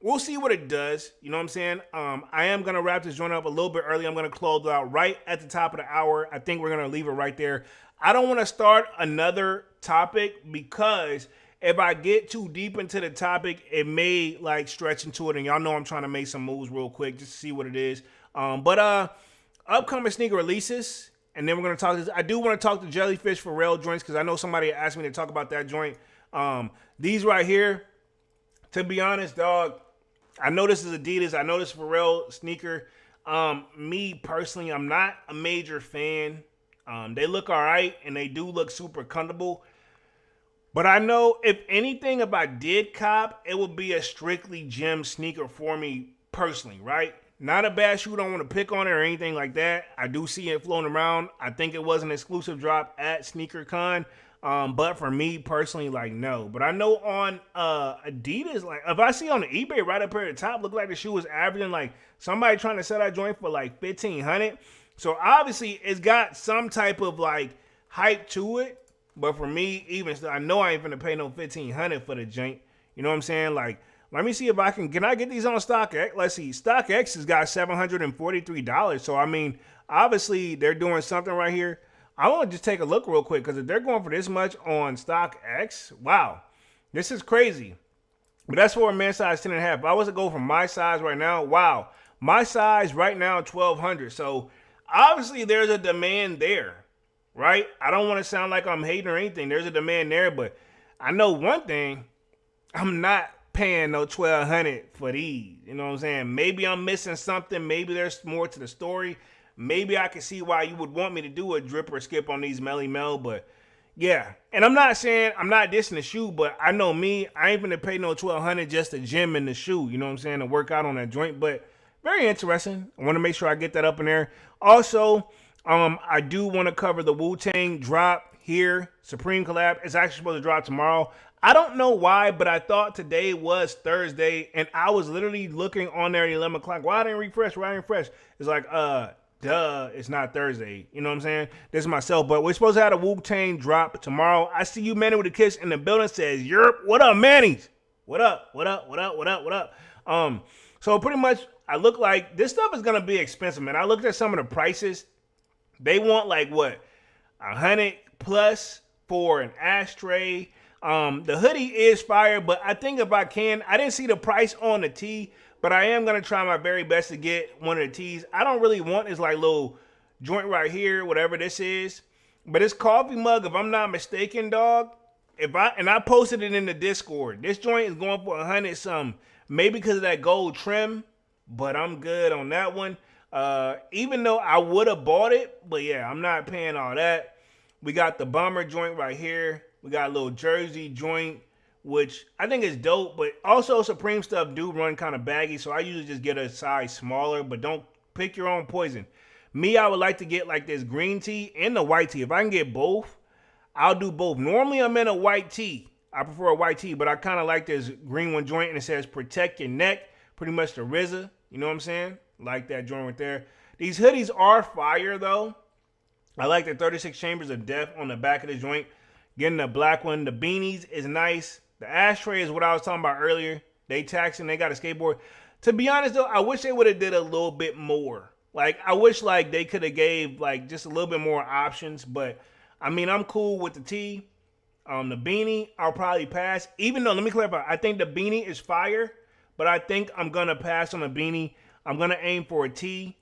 we'll see what it does. You know what I'm saying? I am going to wrap this joint up a little bit early. I'm going to close it out right at the top of the hour. I think we're going to leave it right there. I don't want to start another topic because if I get too deep into the topic, it may like stretch into it. And y'all know I'm trying to make some moves real quick just to see what it is. But upcoming sneaker releases. And then we're going to talk this. I do want to talk to Jellyfish Pharrell joints because I know somebody asked me to talk about that joint. These right here, to be honest, dog, I know this is Adidas. I know this Pharrell sneaker. Me personally, I'm not a major fan. They look all right and they do look super comfortable. But I know if anything, if I did cop, it would be a strictly gym sneaker for me personally, right? Not a bad shoe, don't want to pick on it or anything like that. I do see it floating around. I think it was an exclusive drop at SneakerCon. But for me personally, like, no. But I know on Adidas, like, if I see on the eBay right up here at the top, look like the shoe was averaging, like, somebody trying to sell that joint for like $1,500. So obviously it's got some type of like hype to it. But for me, even still, I know I ain't finna pay no $1,500 for the joint. You know what I'm saying? Like, let me see if can I get these on StockX? Let's see. StockX has got $743. So, I mean, obviously they're doing something right here. I want to just take a look real quick because if they're going for this much on StockX, wow, this is crazy. But that's for a men's size 10.5. If I was to go for my size right now, wow, my size right now, 1,200. So, obviously there's a demand there. Right? I don't want to sound like I'm hating or anything. There's a demand there, but I know one thing. I'm not paying no $1,200 for these. You know what I'm saying? Maybe I'm missing something. Maybe there's more to the story. Maybe I can see why you would want me to do a drip or skip on these Melly Mel, but yeah. And I'm not saying I'm not dissing the shoe, but I know me. I ain't gonna pay no $1,200 just to gym in the shoe. You know what I'm saying? To work out on that joint, but very interesting. I want to make sure I get that up in there. Also, I do want to cover the Wu-Tang drop here. Supreme collab. It's actually supposed to drop tomorrow. I don't know why, but I thought today was Thursday, and I was literally looking on there at 11 o'clock. Why didn't refresh? It's like, duh, it's not Thursday. You know what I'm saying? This is myself, but we're supposed to have a Wu-Tang drop tomorrow. I see you, Manny with a kiss in the building. Says, Europe, what up, Manny? What up? What up? What up? What up? What up? So pretty much, I look like this stuff is gonna be expensive, man. I looked at some of the prices. They want like what, 100 plus for an ashtray. The hoodie is fire, but I think if I can, I didn't see the price on the tee, but I am gonna try my very best to get one of the tees. I don't really want this like little joint right here, whatever this is, but this coffee mug, if I'm not mistaken, dog. I posted it in the Discord. This joint is going for 100 something, maybe because of that gold trim, but I'm good on that one. Even though I would have bought it, but yeah, I'm not paying all that. We got the bomber joint right here. We got a little jersey joint, which I think is dope, but also Supreme stuff do run kind of baggy, so I usually just get a size smaller, but don't pick your own poison. Me, I would like to get like this green tee and the white tee. If I can get both, I'll do both. Normally, I'm in a white tee. I prefer a white tee, but I kind of like this green one joint, and it says protect your neck. Pretty much the RZA. You know what I'm saying? Like that joint right there. These hoodies are fire, though. I like the 36 chambers of death on the back of the joint. Getting the black one. The beanies is nice. The ashtray is what I was talking about earlier. They taxing. They got a skateboard. To be honest, though, I wish they would have did a little bit more. Like, I wish, like, they could have gave, like, just a little bit more options, but I mean, I'm cool with the tee. The beanie, I'll probably pass. Even though, let me clarify, I think the beanie is fire, but I think I'm going to pass on the beanie. I'm going to aim for a tee.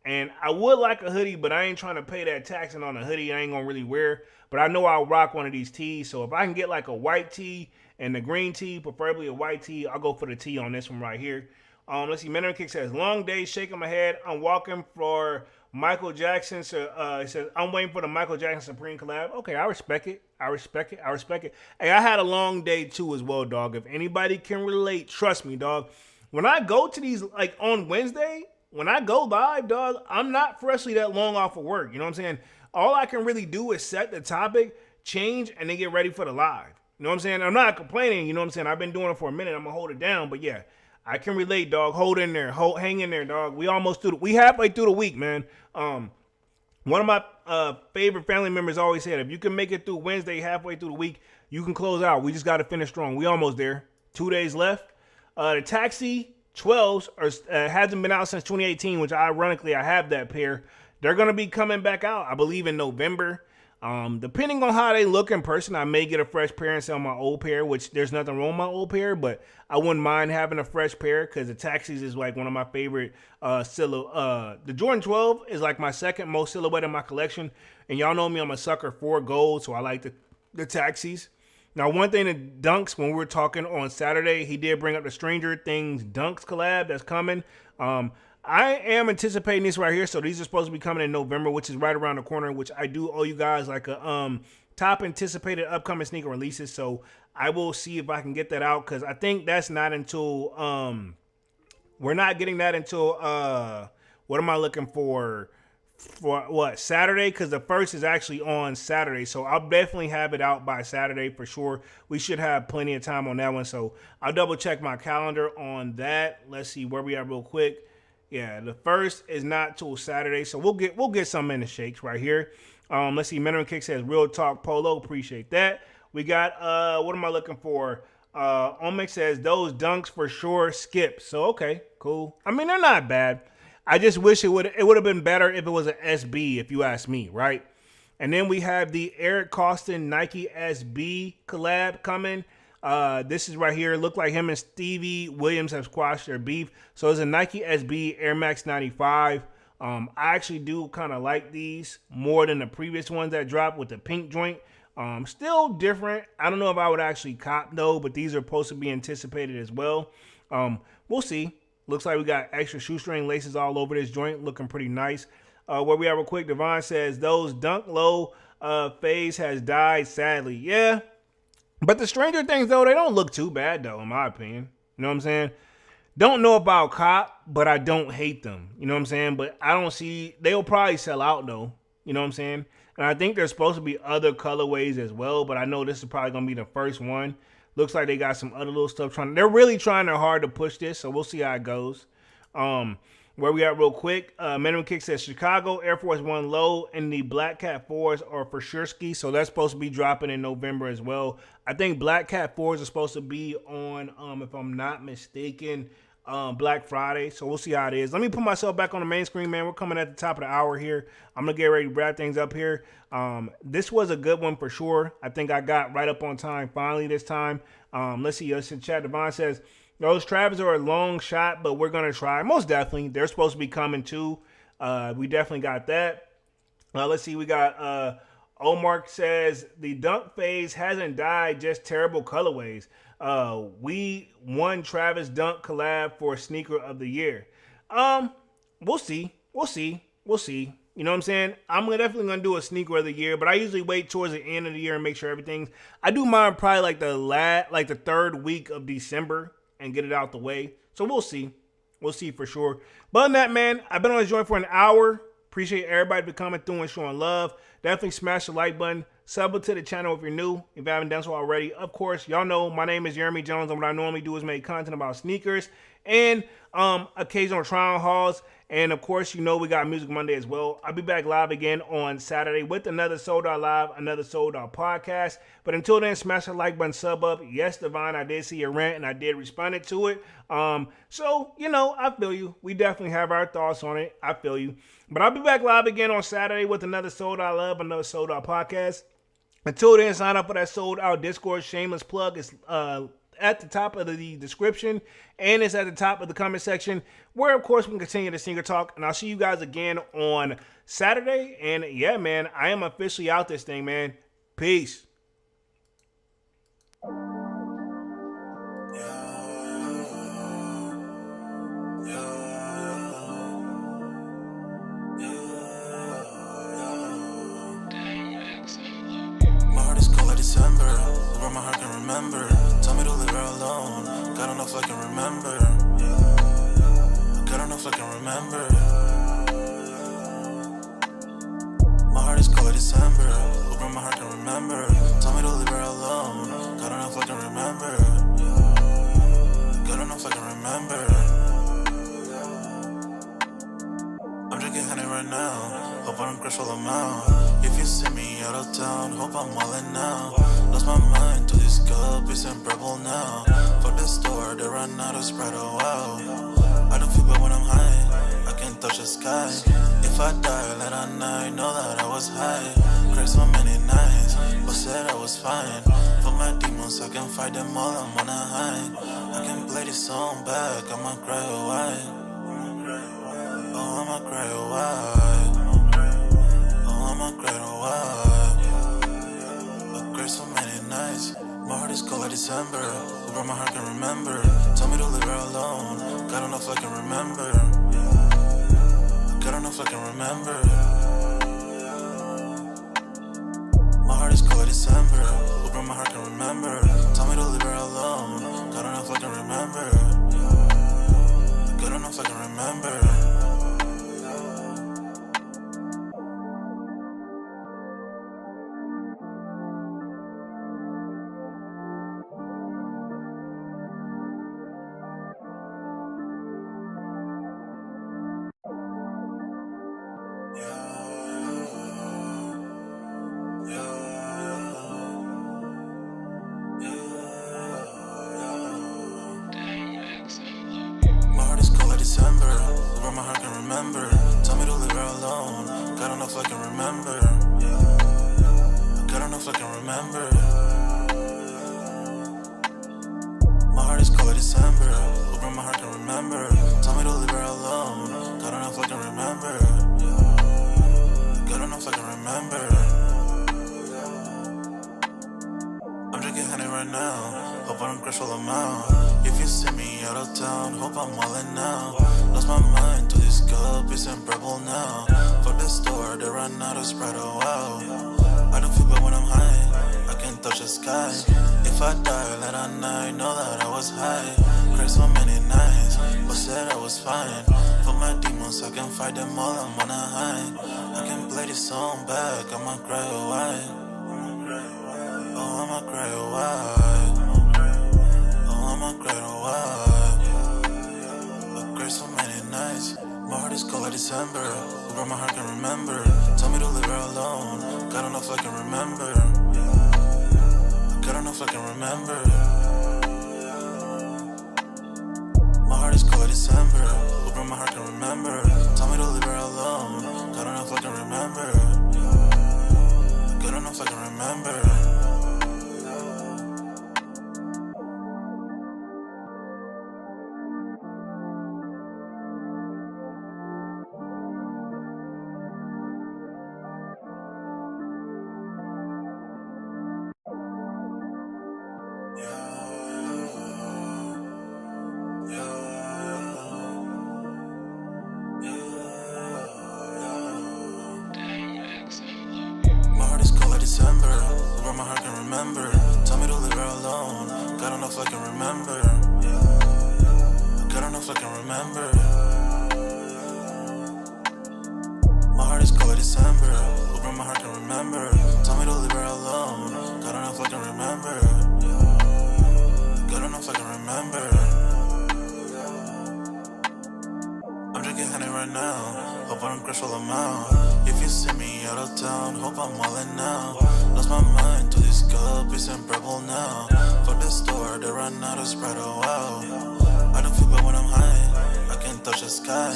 And I would like a hoodie, but I ain't trying to pay that taxing on a hoodie I ain't going to really wear. But I know I'll rock one of these tees. So if I can get like a white tee and the green tee, preferably a white tee, I'll go for the tee on this one right here. Let's see, Mandarin Kick says, long day, shaking my head. I'm walking for Michael Jackson. So it says, I'm waiting for the Michael Jackson Supreme collab. Okay, I respect it. I respect it. I respect it. Hey, I had a long day too as well, dog. If anybody can relate, trust me, dog. When I go to these, like on Wednesday, when I go live, dog, I'm not freshly that long off of work. You know what I'm saying? All I can really do is set the topic, change, and then get ready for the live. You know what I'm saying? I'm not complaining. You know what I'm saying? I've been doing it for a minute. I'm going to hold it down. But yeah, I can relate, dog. Hold in there. Hang in there, dog. We almost through. We halfway through the week, man. One of my favorite family members always said, if you can make it through Wednesday, halfway through the week, you can close out. We just got to finish strong. We almost there. 2 days left. The Taxi 12s hasn't been out since 2018, which ironically I have that pair. They're going to be coming back out, I believe, in November. Depending on how they look in person, I may get a fresh pair and sell my old pair, which there's nothing wrong with my old pair, but I wouldn't mind having a fresh pair because the Taxis is like one of my favorite silhouette. The Jordan 12 is like my second most silhouette in my collection, and y'all know me, I'm a sucker for gold, so I like the Taxis. Now, one thing that Dunks, when we were talking on Saturday, he did bring up the Stranger Things Dunks collab that's coming. I am anticipating this right here, so these are supposed to be coming in November, which is right around the corner, which I do owe you guys like a top anticipated upcoming sneaker releases, so I will see if I can get that out, because I think that's not until, we're not getting that until, what am I looking for what, Saturday? Because the first is actually on Saturday, so I'll definitely have it out by Saturday for sure. We should have plenty of time on that one, so I'll double check my calendar on that. Let's see where we are real quick. Yeah, the first is not till Saturday, so we'll get some in the shakes right here. Let's see, Mandarin Kick says Real Talk Polo, appreciate that. We got what am I looking for? Omic says those Dunks for sure skip. So okay, cool. I mean, they're not bad. I just wish it would have been better if it was an SB, if you ask me, right? And then we have the Eric Costin Nike SB collab coming. This is right here. Look like him and Stevie Williams have squashed their beef. So it's a Nike SB Air Max 95. I actually do kind of like these more than the previous ones that dropped with the pink joint. Still different. I don't know if I would actually cop though, but these are supposed to be anticipated as well. We'll see. Looks like we got extra shoestring laces all over this joint, looking pretty nice. Where we are real quick, Devon says, those Dunk Low phase has died, sadly. Yeah, but the Stranger Things, though, they don't look too bad, though, in my opinion. You know what I'm saying? Don't know about cop, but I don't hate them. You know what I'm saying? But I don't see, they'll probably sell out, though. You know what I'm saying? And I think there's supposed to be other colorways as well, but I know this is probably going to be the first one. Looks like they got some other little stuff they're really trying their hard to push this, so we'll see how it goes. Where we at real quick, Minimum Kick says Chicago, Air Force One low, and the Black Cat 4s are for sure ski. So that's supposed to be dropping in November as well. I think Black Cat 4s are supposed to be on, if I'm not mistaken, Black Friday. So we'll see how it is. Let me put myself back on the main screen, man. We're coming at the top of the hour here. I'm going to get ready to wrap things up here. This was a good one for sure. I think I got right up on time finally this time. Let's see. Let's chat. Devon says, those Travis are a long shot, but we're going to try. Most definitely. They're supposed to be coming too. We definitely got that. Let's see. We got Omar says, the dunk phase hasn't died, just terrible colorways. We won Travis dunk collab for sneaker of the year. We'll see. You know what I'm saying? I'm definitely going to do a sneaker of the year, but I usually wait towards the end of the year and make sure everything's... I do mine probably like the third week of December and get it out the way. So we'll see. We'll see for sure. But other than that, man, I've been on this joint for an hour. Appreciate everybody for coming through and showing love. Definitely smash the like button. Sub to the channel if you're new, if you haven't done so already. Of course, y'all know my name is Jeremy Jones, and what I normally do is make content about sneakers and occasional try-on hauls. And of course, you know we got Music Monday as well. I'll be back live again on Saturday with another Sold Out Live, another Sold Out podcast. But until then, smash the like button, sub up. Yes, Divine, I did see your rant and I did respond to it. So, you know, I feel you. We definitely have our thoughts on it. I feel you. But I'll be back live again on Saturday with another Sold Out Live, another Sold Out podcast. Until then, sign up for that Sold Out Discord. Shameless plug. It's at the top of the description, and it's at the top of the comment section, where, of course, we can continue the sneaker talk. And I'll see you guys again on Saturday. And, yeah, man, I am officially out this thing, man. Peace. December, where my heart can remember. Tell me to leave her alone. God don't know if I can remember. God don't know if I can remember. My heart is cold like December, where my heart can remember. Tell me to leave her alone. God don't know if I can remember. God don't know if I can remember. I'm drinking honey right now. Hope I don't crash all amount. If you see me out of town, hope I'm wildin' now. Lost my mind to this cup, it's unbearable now. For the store, they run out of Sprite, oh wow. I don't feel bad when I'm high, I can't touch the sky. If I die late at night, know that I was high. Cried so many nights, but said I was fine. For my demons, I can fight them all, I'm on a high. I can play this song back, I'ma cry a while. Oh, I'ma cry a while. I'ma cry a while. I cried so many nights. My heart is cold like December, where my heart can remember. Tell me to leave her alone. God don't know if I can remember. God don't know if I can remember. My heart is cold like December, where my heart can remember. Tell me to leave her alone. God don't know if I can remember. God don't know if I can remember. December, where my heart can remember. Tell me to leave her alone. God don't know if I can remember. God don't know if I can remember. My heart is cold like December, where my heart can remember. Tell me to leave her alone. God don't know if I can remember. God don't know if I can remember. I'm drinking honey right now. Hope I don't crash all amount. If you see me out of town, hope I'm wildin' now. Lost my mind to this cup, it's unbearable now. For the store, they run out of Sprite, oh wow. I don't feel bad when I'm high, I can't touch the sky. If I die late at night, know that I was high. Cried so many nights, but said I was fine. For my demons, I can fight them all, I'm on a high. I can play this song back, I'ma cry a while. Oh, I'ma cry a while. Oh, I'ma cry a while. I cried so many nights. remember. Tell me to leave her alone. God don't know if I can remember. God don't know if I can remember. My heart is cold like December. Open my heart can remember. Tell me to leave her alone. God don't know if I can remember. God don't know if I can remember. My heart is cold like December. Where my heart can remember. Tell me to leave her alone. God don't know if I can remember. God don't know if I can remember. My heart is cold like December. Where my heart can remember. Tell me to leave her alone. God don't know if I can remember. God don't know if I can remember. I'm drinking honey right now. Hope I don't crash while I'm out. If you see me out of town, hope I'm wildin' now. Lost my mind to this cup, it's unbearable now. Fuck the store, they run out of Sprite, oh wow. I don't feel bad when I'm high, I can't touch the sky.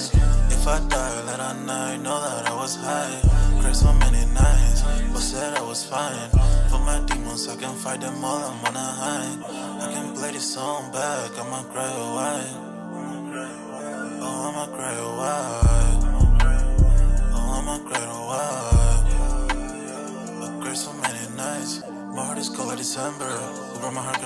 If I die late at night, know that I was high. Cried so many nights, but said I was fine. For my demons, I can fight them all, I'm on a high. I can play this song back, I'ma cry a while. Oh, I'ma cry a while.